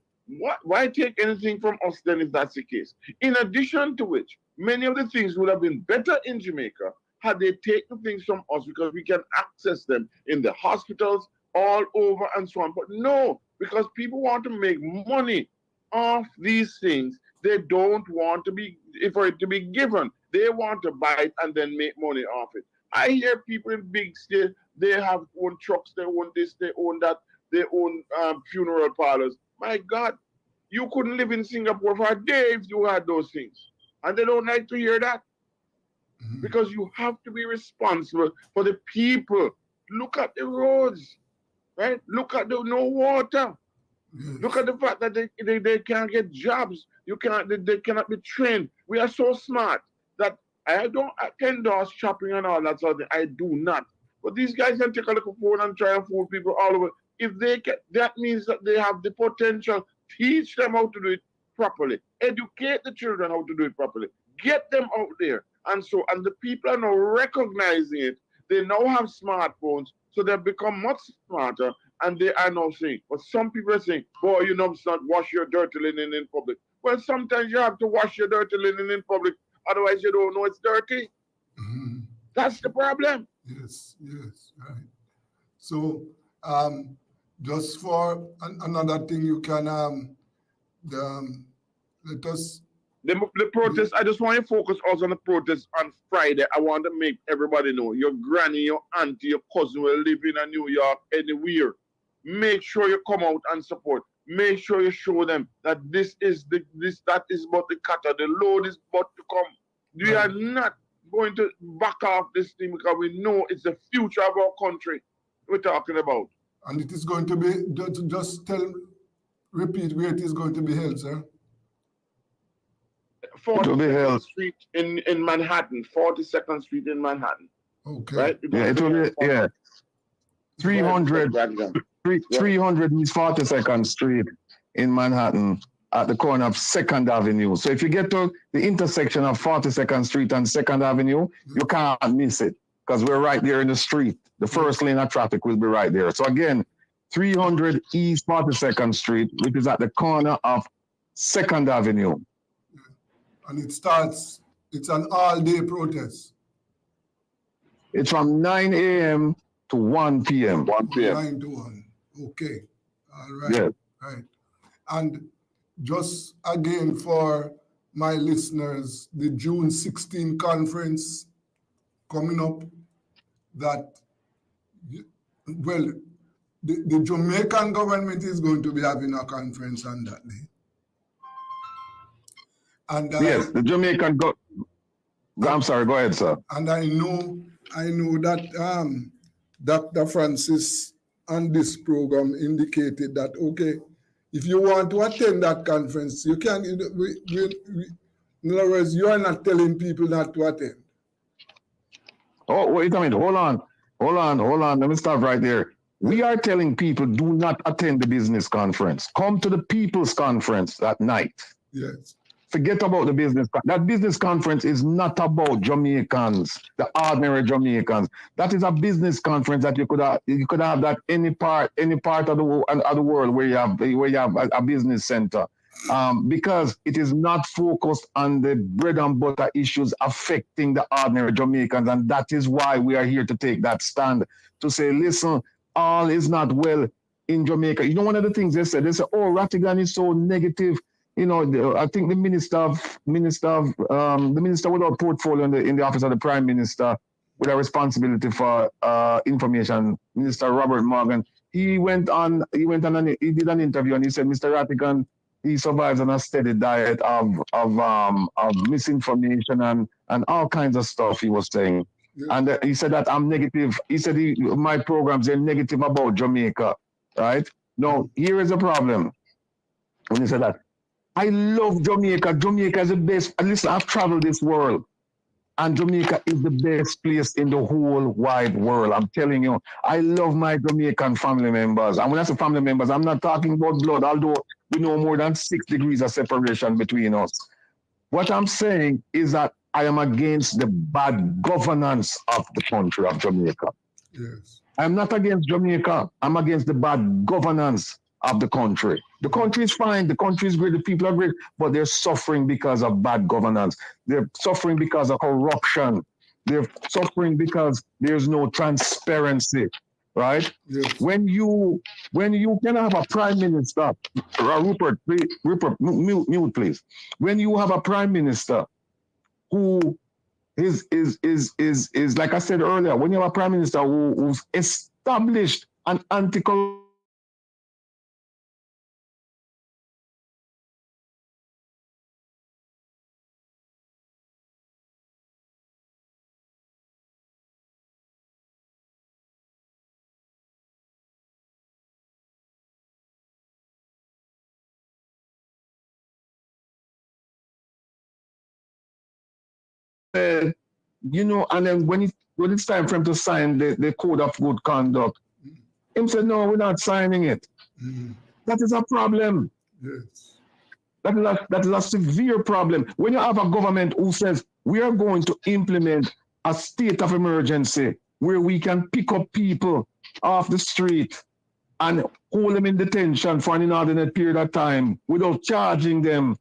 Speaker 2: why take anything from us then if that's the case? In addition to which, many of the things would have been better in Jamaica had they taken things from us, because we can access them in the hospitals all over and so on. But no, because people want to make money off these things. They don't want to be, for it to be given. They want to buy it and then make money off it. I hear people in big states, they have own trucks, they own this, they own that, they own funeral parlors. My God, you couldn't live in Singapore for a day if you had those things. And they don't like to hear that. Because you have to be responsible for the people. Look at the roads, right? Look at the no water. Look at the fact that they can't get jobs. They cannot be trained. We are so smart that I don't endorse shopping and all that sort of thing. I do not. But these guys can take a little phone and try and fool people all over. If they can, that means that they have the potential. Teach them how to do it properly. Educate the children how to do it properly. Get them out there. And the people are now recognizing it. They now have smartphones, so they've become much smarter, and they are now saying, but some people are saying, boy, you must not wash your dirty linen in public. Well, sometimes you have to wash your dirty linen in public, otherwise you don't know it's dirty. That's the problem.
Speaker 1: Yes, right. So, just for another thing, you can let us.
Speaker 2: The protest, I just want you to focus also on the protest on Friday. I want to make everybody know your granny, your auntie, your cousin will live in New York, anywhere. Make sure you come out and support. Make sure you show them that that is about the cutter. The load is about to come. We are not going to back off this thing, because we know it's the future of our country we're talking about.
Speaker 1: And it is going to be, repeat where it is going to be held, sir.
Speaker 2: 42nd Street in Manhattan. 42nd Street in Manhattan.
Speaker 1: Okay.
Speaker 2: Right?
Speaker 4: It will be, 300 East 42nd Street in Manhattan at the corner of 2nd Avenue. So if you get to the intersection of 42nd Street and 2nd Avenue, you can't miss it, because we're right there in the street. The first lane of traffic will be right there. So again, 300 East 42nd Street, which is at the corner of 2nd Avenue.
Speaker 1: And it's an all-day protest.
Speaker 4: It's from 9 a.m. to 1 p.m.
Speaker 2: 1 p.m.
Speaker 1: 9 to 1. Okay. All right.
Speaker 4: Yeah.
Speaker 1: Right. And just again for my listeners, the June 16 conference coming up, that, well, the Jamaican government is going to be having a conference on that day. And
Speaker 3: Yes, the Jamaican I'm sorry, go ahead, sir.
Speaker 1: And I know that Dr. Francis on this program indicated that, okay, if you want to attend that conference, you can, in other words, you are not telling people not to attend.
Speaker 3: Oh, wait a minute, hold on. Let me stop right there. We are telling people do not attend the business conference. Come to the people's conference that night.
Speaker 1: Yes.
Speaker 3: Forget about the business. That business conference is not about Jamaicans, the ordinary Jamaicans. That is a business conference that you could have that any part of the world where you have a business center, because it is not focused on the bread and butter issues affecting the ordinary Jamaicans, and that is why we are here to take that stand to say, listen, all is not well in Jamaica. You know, one of the things they said, oh, Rattigan is so negative. You know, I think the minister without portfolio in the office of the Prime Minister with a responsibility for information, Minister Robert Morgan, he did an interview and he said, Mr. Rattigan, he survives on a steady diet of misinformation and all kinds of stuff he was saying. Yeah. And he said that I'm negative. He said my programs are negative about Jamaica, right? No, here is the problem. When he said that, I love Jamaica. Jamaica is the best. Listen, I've traveled this world, and Jamaica is the best place in the whole wide world. I'm telling you, I love my Jamaican family members. And when I say family members, I'm not talking about blood, although we know more than 6 degrees of separation between us. What I'm saying is that I am against the bad governance of the country of Jamaica.
Speaker 1: Yes.
Speaker 3: I'm not against Jamaica. I'm against the bad governance of the country. The country is fine, the country is great, the people are great, but they're suffering because of bad governance. They're suffering because of corruption. They're suffering because there's no transparency, right?
Speaker 1: Yes.
Speaker 3: When you can have a prime minister, Rupert, mute please. When you have a prime minister who is like I said earlier, when you have a prime minister who's established an anti-corruption you know, and then when it's time for him to sign the code of good conduct, him said, no, we're not signing it.
Speaker 1: Mm.
Speaker 3: That is a problem.
Speaker 1: Yes.
Speaker 3: That is a severe problem. When you have a government who says, we are going to implement a state of emergency where we can pick up people off the street and hold them in detention for an inordinate period of time without charging them,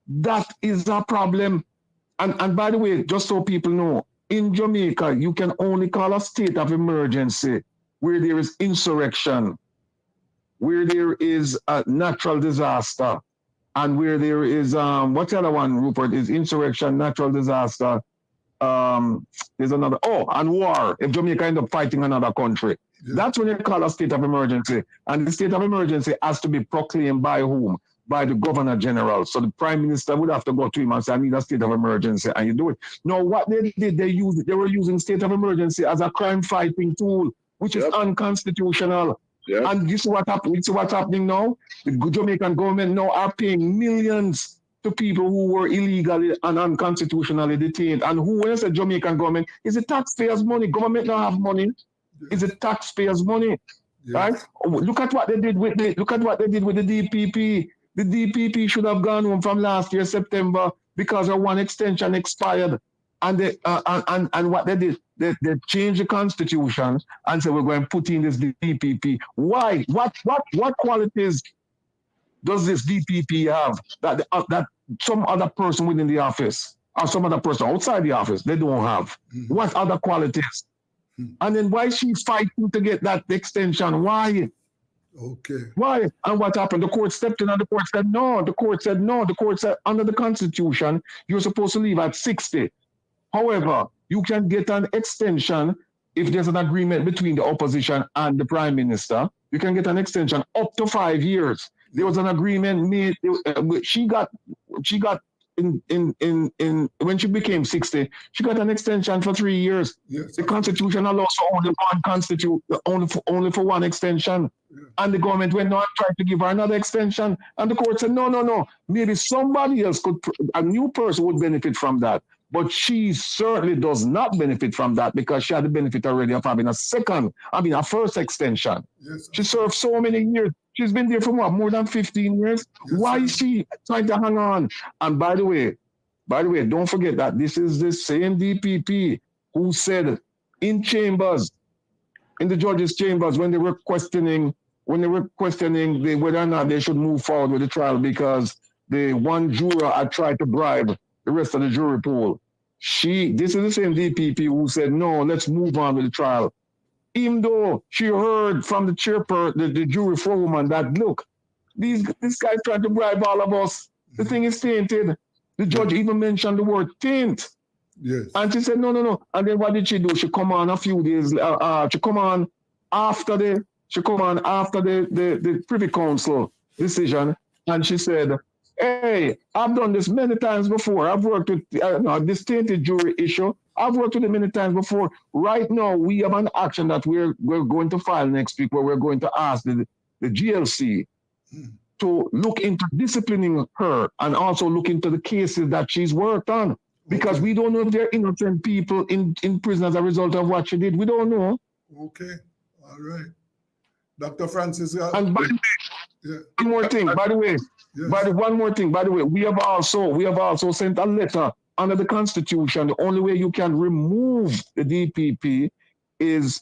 Speaker 3: that is a problem. And by the way, just so people know, in Jamaica, you can only call a state of emergency where there is insurrection, where there is a natural disaster, and where there is, what's the other one, Rupert, is insurrection, natural disaster, there's another, and war, if Jamaica end up fighting another country. Yeah. That's when you call a state of emergency. And the state of emergency has to be proclaimed by whom? By the Governor General. So the Prime Minister would have to go to him and say, I need a state of emergency, and you do it. Now, what they did, they were using state of emergency as a crime-fighting tool, which is unconstitutional. Yep. And you see what's happening now? The Jamaican government now are paying millions to people who were illegally and unconstitutionally detained. And who, when I say Jamaican government, is it taxpayers' money? Government don't have money. Is it taxpayers' money? Yes. Right? Look at what they did with the DPP. The DPP should have gone home from last year, September, because our one extension expired. And what they did, they changed the constitution and said, we're going to put in this DPP. Why? What qualities does this DPP have that some other person within the office or some other person outside the office, they don't have? Mm-hmm. What other qualities? Mm-hmm. And then why is she fighting to get that extension? Why?
Speaker 1: Okay.
Speaker 3: Why? And what happened? The court stepped in and the court said no. The court said no. The court said under the Constitution, you're supposed to leave at 60. However, you can get an extension if there's an agreement between the opposition and the prime minister, you can get an extension up to 5 years. There was an agreement made. She got in when she became 60, she got an extension for 3 years.
Speaker 1: Yes,
Speaker 3: The Constitution allows for only for one extension.
Speaker 1: Yeah.
Speaker 3: And the government went on and tried to give her another extension. And the court said, no. Maybe somebody else a new person would benefit from that. But she certainly does not benefit from that because she had the benefit already of having a first extension.
Speaker 1: Yes,
Speaker 3: She served so many years. She's been there for what, more than 15 years?
Speaker 1: Yes,
Speaker 3: Why
Speaker 1: sir.
Speaker 3: is she trying to hang on? And by the way, don't forget that this is the same DPP who said in the judges' chambers, when they were questioning whether or not they should move forward with the trial because the one juror had tried to bribe the rest of the jury pool. This is the same DPP who said, no, let's move on with the trial. Even though she heard from the the jury forewoman that, look, this guy's trying to bribe all of us. The thing is tainted. The judge even mentioned the word taint.
Speaker 1: Yes.
Speaker 3: And she said, no. And then what did she do? She come on a few days, she come on after the Privy Council decision, and she said, hey, I've done this many times before. I've worked with this tainted jury issue. I've worked with it many times before. Right now, we have an action that we're going to file next week where we're going to ask the GLC to look into disciplining her and also look into the cases that she's worked on. Because we don't know if they're innocent people in prison as a result of what she did. We don't know.
Speaker 1: Okay. All right. Dr. Francis.
Speaker 3: And by the way, one more thing, by the way, we have also sent a letter under the Constitution. The only way you can remove the DPP is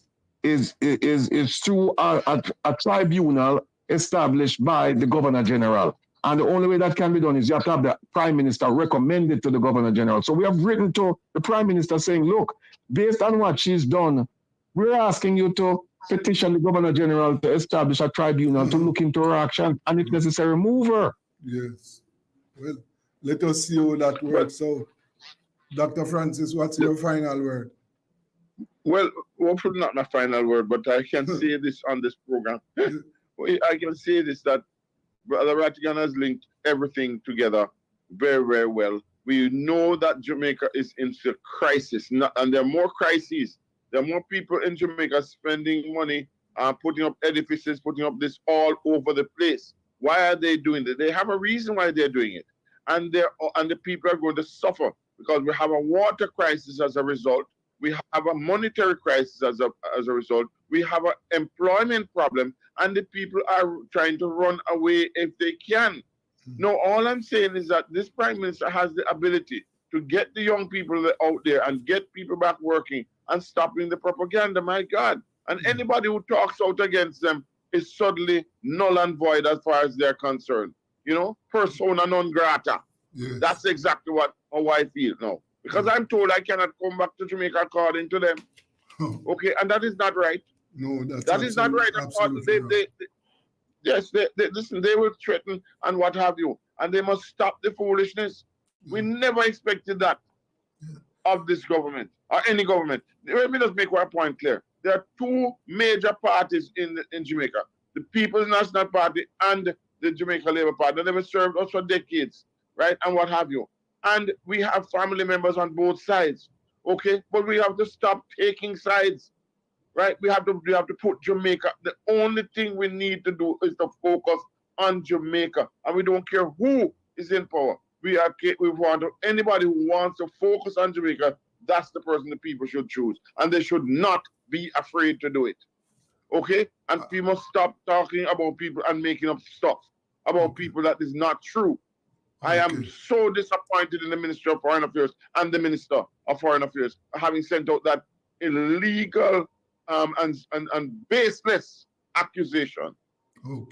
Speaker 3: through a tribunal established by the Governor General. And the only way that can be done is you have to have the Prime Minister recommend it to the Governor General. So we have written to the Prime Minister saying, look, based on what she's done, we're asking you to petition the Governor General to establish a tribunal to look into her action and, if necessary, move her.
Speaker 1: Yes. Well, let us see how that works. So, Dr. Francis, what's your final word?
Speaker 2: Well, hopefully not my final word, but I can say this on this program. I can say this, that Brother Rattigan has linked everything together very, very well. We know that Jamaica is in a crisis, and there are more crises. There are more people in Jamaica spending money, putting up edifices, putting up this all over the place. Why are they doing that? They have a reason why they're doing it. And the people are going to suffer because we have a water crisis as a result. We have a monetary crisis as a result. We have an employment problem, and the people are trying to run away if they can. No, all I'm saying is that this Prime Minister has the ability to get the young people out there and get people back working and stopping the propaganda, my God. And anybody who talks out against them is suddenly null and void as far as they're concerned. You know, persona non grata.
Speaker 1: Yes.
Speaker 2: That's exactly how I feel now. Because I'm told I cannot come back to Jamaica according to them. Okay, and that is not right.
Speaker 1: No,
Speaker 2: that is not right. Listen, they will threaten and what have you. And they must stop the foolishness. We never expected that of this government or any government. Let me just make one point clear. There are two major parties in Jamaica. The People's National Party and the Jamaica Labour Party. They have served us for decades, right? And what have you. And we have family members on both sides, okay? But we have to stop taking sides, right? We have to put Jamaica. The only thing we need to do is to focus on Jamaica. And we don't care who is in power. Anybody who wants to focus on Jamaica, that's the person the people should choose. And they should not be afraid to do it. Okay? And we must stop talking about people and making up stuff about people that is not true. I am so disappointed in the Ministry of Foreign Affairs and the Minister of Foreign Affairs having sent out that illegal and baseless accusation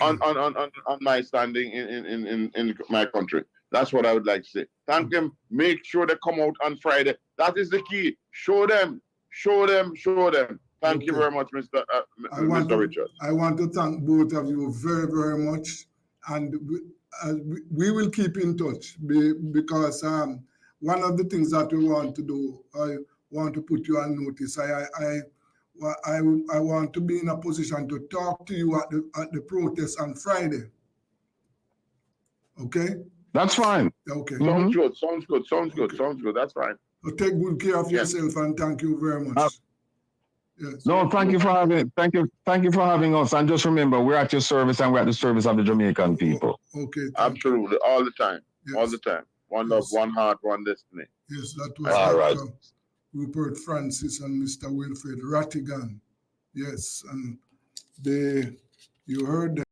Speaker 2: on my standing in my country. That's what I would like to say. Thank them. Make sure they come out on Friday. That is the key. Show them. Thank you very much, Mr. Richard.
Speaker 1: I want to thank both of you very, very much. And we will keep in touch because one of the things that we want to do, I want to put you on notice. I want to be in a position to talk to you at the protest on Friday. Okay?
Speaker 3: That's fine.
Speaker 1: Okay.
Speaker 2: Sounds good. Sounds good. Sounds good.
Speaker 1: Okay.
Speaker 2: Sounds good. That's fine.
Speaker 1: So take good care of
Speaker 2: Yes.
Speaker 1: yourself and thank you very much. Yes.
Speaker 3: No, thank you for having us. And just remember, we're at your service and we're at the service of the Jamaican people.
Speaker 1: Okay.
Speaker 2: Absolutely. All the time.
Speaker 1: Yes.
Speaker 2: All the time. One love,
Speaker 1: Yes.
Speaker 2: one heart, one destiny.
Speaker 1: Yes, that was
Speaker 3: All
Speaker 1: Dr.
Speaker 3: right.
Speaker 1: Rupert Francis and Mr. Wilfred Rattigan. Yes, and you heard them.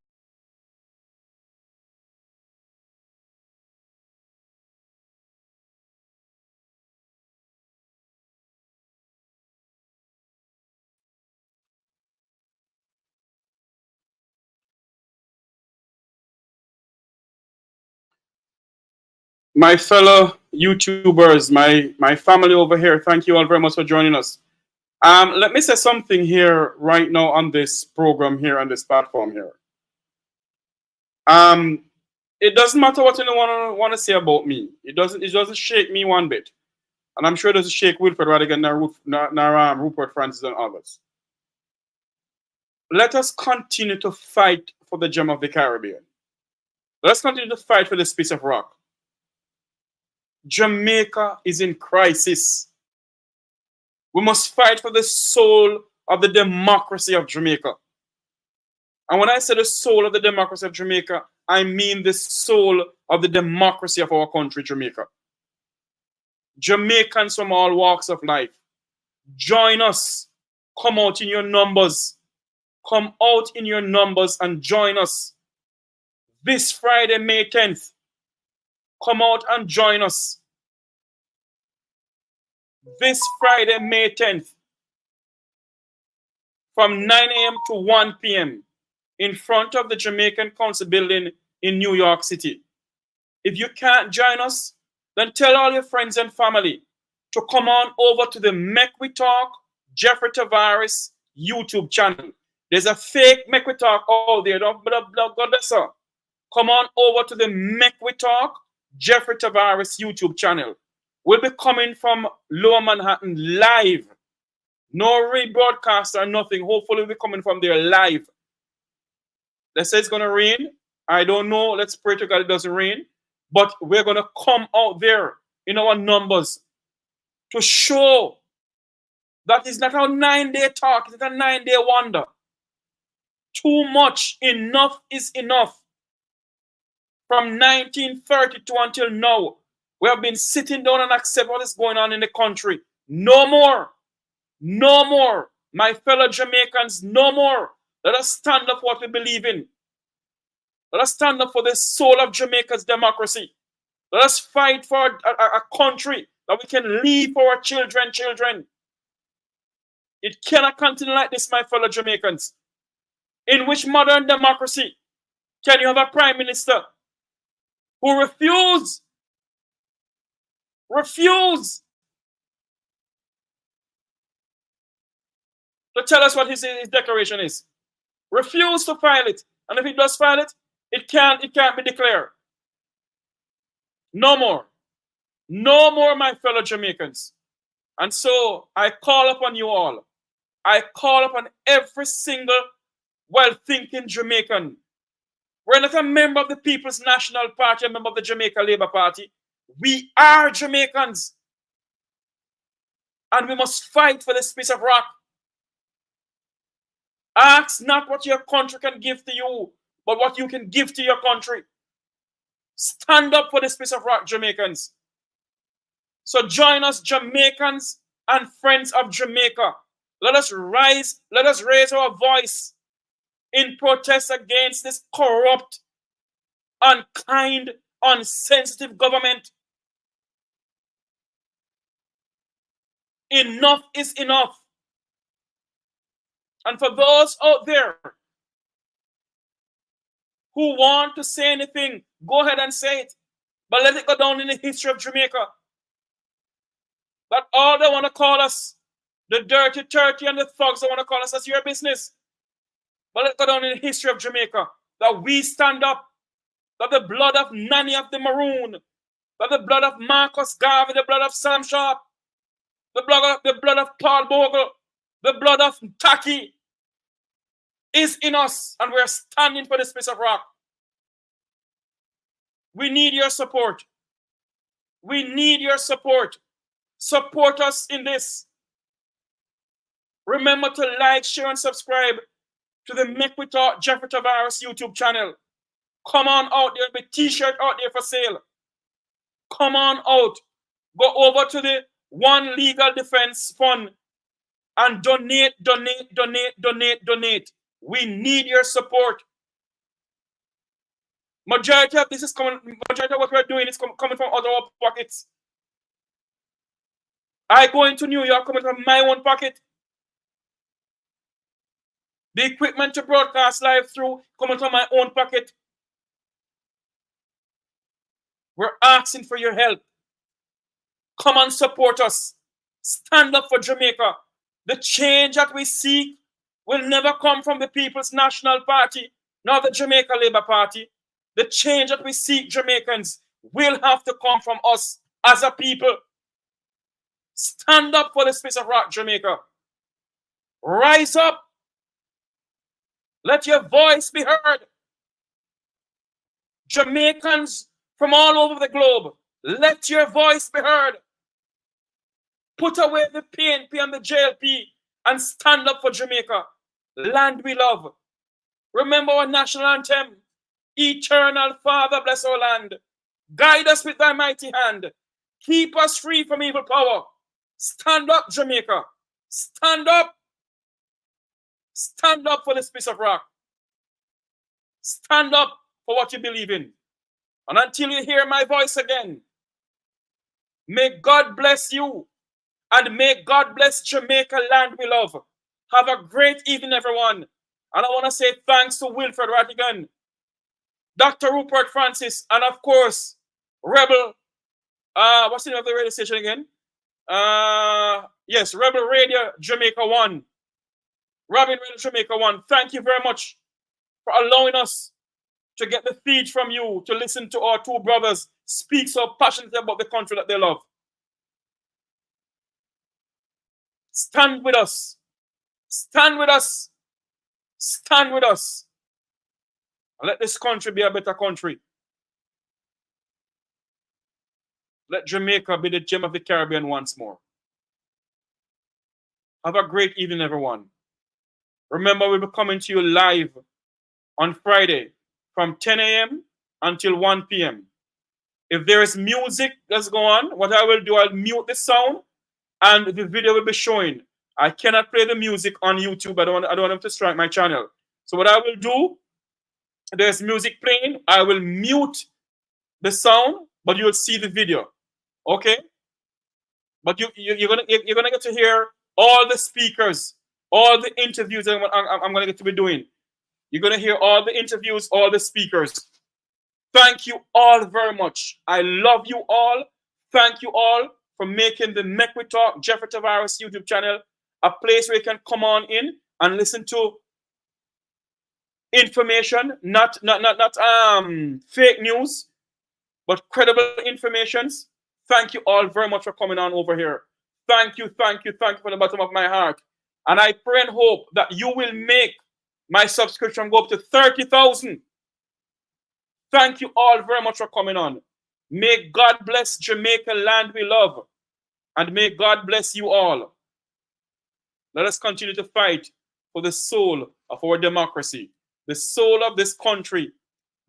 Speaker 5: My fellow YouTubers, my family over here, thank you all very much for joining us. Let me say something here right now on this program here, on this platform here. It doesn't matter what anyone want to say about me. It doesn't shake me one bit. And I'm sure it doesn't shake Wilfred Rattigan, nor Rupert Francis and others. Let us continue to fight for the gem of the Caribbean. Let us continue to fight for this piece of rock. Jamaica is in crisis. We must fight for the soul of the democracy of Jamaica. And when I say the soul of the democracy of Jamaica, I mean the soul of the democracy of our country, Jamaica. Jamaicans from all walks of life, join us. Come out in your numbers. Come out in your numbers and join us. This Friday, May 10th, come out and join us. This Friday, May 10th, from 9 a.m. to 1 p.m. in front of the Jamaican Council building in New York City. If you can't join us, then tell all your friends and family to come on over to the Make We Talk Jeffrey Tavares YouTube channel. There's a fake Make We Talk out there. Don't blah, sir. Come on over to the Make We Talk Jeffrey Tavares YouTube channel. We'll be coming from Lower Manhattan live. No rebroadcast or nothing. Hopefully we'll be coming from there live. They say it's going to rain. I don't know. Let's pray to God it doesn't rain. But we're going to come out there in our numbers to show that it's not a 9-day talk. It's a 9-day wonder. Too much. Enough is enough. From 1932 until now, we have been sitting down and accept what is going on in the country. No more. No more. My fellow Jamaicans, no more. Let us stand up for what we believe in. Let us stand up for the soul of Jamaica's democracy. Let us fight for a country that we can leave for our children. It cannot continue like this, my fellow Jamaicans. In which modern democracy can you have a prime minister who refuse to tell us what his declaration is? Refuse to file it. And if he does file it, it can't be declared. No more. No more, my fellow Jamaicans. And so I call upon you all. I call upon every single well-thinking Jamaican. We're not a member of the People's National Party, a member of the Jamaica Labour Party. We are Jamaicans. And we must fight for this piece of rock. Ask not what your country can give to you, but what you can give to your country. Stand up for this piece of rock, Jamaicans. So join us, Jamaicans and friends of Jamaica. Let us raise our voice in protest against this corrupt, unkind, unsensitive government. Enough is enough. And for those out there who want to say anything, go ahead and say it. But let it go down in the history of Jamaica that all they want to call us, the dirty 30 and the thugs that want to call us, that's your business. But let it go down in the history of Jamaica that we stand up, that the blood of Nanny of the Maroon, that the blood of Marcus Garvey, the blood of Sam Sharp, the blood of Paul Bogle, The blood of Taki is in us, and we're standing for this piece of rock. We need your support. We need your support. Support us in this. Remember to like, share, and subscribe to the Make We Talk Jeffrey Tavares YouTube channel. Come on out. There'll be t-shirt out there for sale. Come on out. Go over to the One Legal Defense Fund and donate. We need your support. Majority of what we're doing is coming from other pockets. I go into New York coming from my own pocket. The equipment to broadcast live through coming from my own pocket. We're asking for your help. Come and support us. Stand up for Jamaica. The change that we seek will never come from the People's National Party, nor the Jamaica Labour Party. The change that we seek, Jamaicans, will have to come from us as a people. Stand up for this piece of rock, Jamaica. Rise up. Let your voice be heard. Jamaicans from all over the globe, let your voice be heard. Put away the PNP and the JLP and stand up for Jamaica, land we love. Remember our national anthem. Eternal Father, bless our land. Guide us with thy mighty hand. Keep us free from evil power. Stand up, Jamaica. Stand up. Stand up for this piece of rock. Stand up for what you believe in. And until you hear my voice again, may God bless you and may God bless Jamaica, land we love. Have a great evening, everyone. And I want to say thanks to Wilfred Rattigan, Dr. Rupert Francis, and of course, Rebel, what's the name of the radio station again? Yes, Rebel Radio Jamaica 1. Robin Radio Jamaica 1. Thank you very much for allowing us to get the feed from you, to listen to our two brothers speak so passionately about the country that they love. Stand with us. Stand with us. Stand with us. And let this country be a better country. Let Jamaica be the gem of the Caribbean once more. Have a great evening, everyone. Remember, we'll be coming to you live on Friday from 10 a.m. until 1 p.m. If there is music that's going on, what I will do, I'll mute the sound and the video will be showing. I cannot play the music on YouTube. I don't want them to strike my channel. So what I will do, there's music playing, I will mute the sound, but you'll see the video. Okay? But you're gonna get to hear all the speakers, all the interviews that I'm gonna get to be doing. You're gonna hear all the interviews, all the speakers. Thank you all very much. I love you all. Thank you all for making the Make We Talk Jeffrey Tavares YouTube channel a place where you can come on in and listen to information, not fake news, but credible informations. Thank you all very much for coming on over here. Thank you from the bottom of my heart. And I pray and hope that you will make my subscription go up to 30,000. Thank you all very much for coming on. May God bless Jamaica, land we love. And may God bless you all. Let us continue to fight for the soul of our democracy, the soul of this country,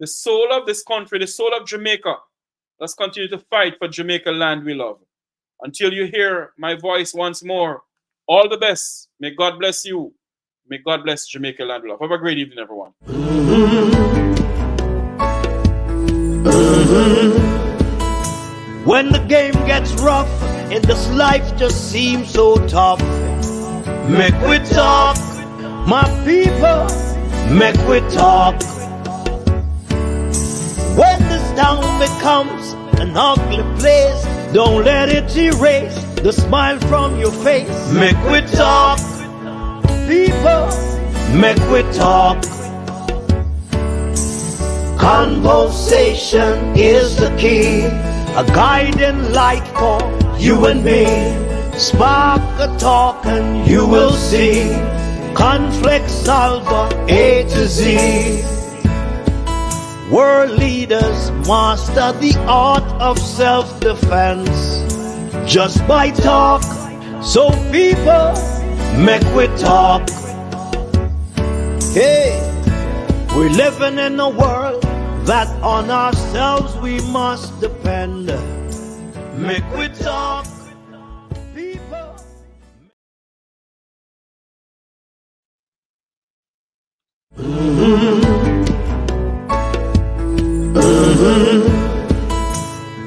Speaker 5: the soul of this country, the soul of Jamaica. Let's continue to fight for Jamaica, land we love. Until you hear my voice once more, all the best. May God bless you. May God bless Jamaica, land we love. Have a great evening, everyone.
Speaker 6: When the game gets rough and this life just seems so tough, make we talk, my people, make we talk. When this town becomes an ugly place, don't let it erase the smile from your face. Make we talk, people, make we talk. Conversation is the key, a guiding light for you and me. Spark a talk and you will see. Conflict solver A to Z. World leaders master the art of self-defense just by talk. So people, make we talk. Hey, we're living in a world that on ourselves we must depend. Make we talk. People.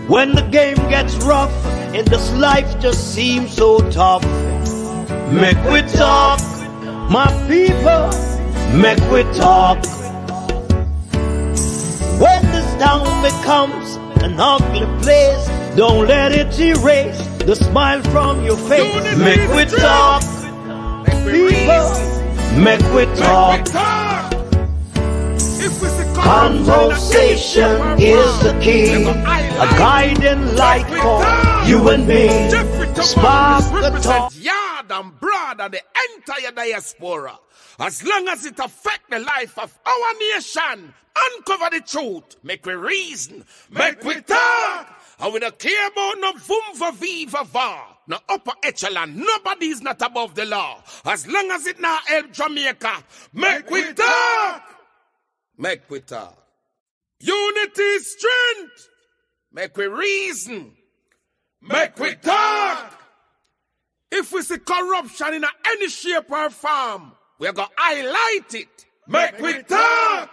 Speaker 6: When the game gets rough and this life just seems so tough, make we talk, my people, make we talk. When this town becomes an ugly place, don't let it erase the smile from your face. Make we talk, people, make we talk. Conversation is the key, a guiding light for you and me. Spark the talk.
Speaker 7: Yard and broad and the entire diaspora. As long as it affects the life of our nation, uncover the truth, make we reason, make we talk. And we don't care about no vumva viva va, no upper echelon, nobody's not above the law. As long as it not help Jamaica, make we talk. Make we talk. Unity is strength. Make we reason. Make we talk. If we see corruption in any shape or form, we're going to highlight it. Make we talk.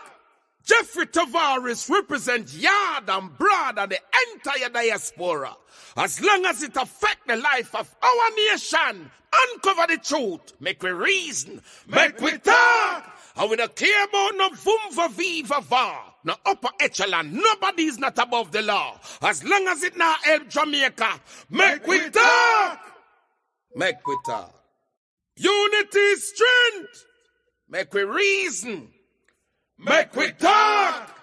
Speaker 7: Jeffrey Tavares represents Yard and Broad and the entire diaspora. As long as it affects the life of our nation, uncover the truth. Make we reason. Make we talk. And we don't care about no vumva viva va, no upper echelon, nobody's not above the law. As long as it not help Jamaica, make we talk. Make we talk. Unity is strength. Make we reason. Make we talk.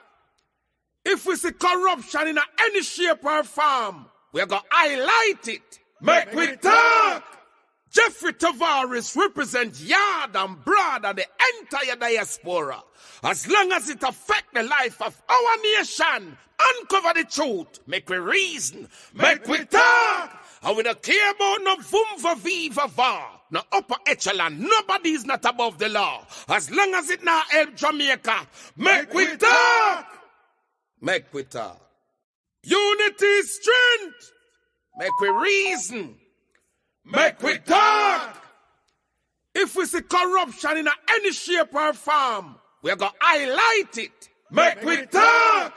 Speaker 7: If we see corruption in any shape or form, we're going to highlight it. Make we talk. Jeffrey Tavares represents Yard and Broad and the entire diaspora. As long as it affects the life of our nation, uncover the truth, make we reason, make we talk. And we don't care about no vumva viva va, no upper echelon, nobody's not above the law. As long as it not help Jamaica, make we talk. Make we talk. Unity is strength. Make we reason. Make we talk. If we see corruption in any shape or form, we're going to highlight it. Make we talk.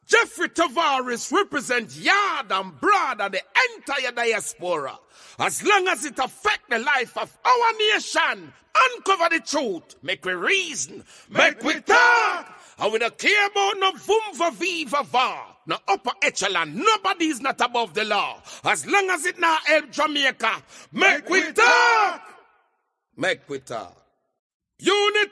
Speaker 7: Jeffrey Tavares represents Yard and Broad and the entire diaspora. As long as it affects the life of our nation, uncover the truth. Make we reason. Make we talk. And we don't care about no vumva viva va, no upper echelon, nobody's not above the law. As long as it not help Jamaica, make we talk. Make we talk. Unity.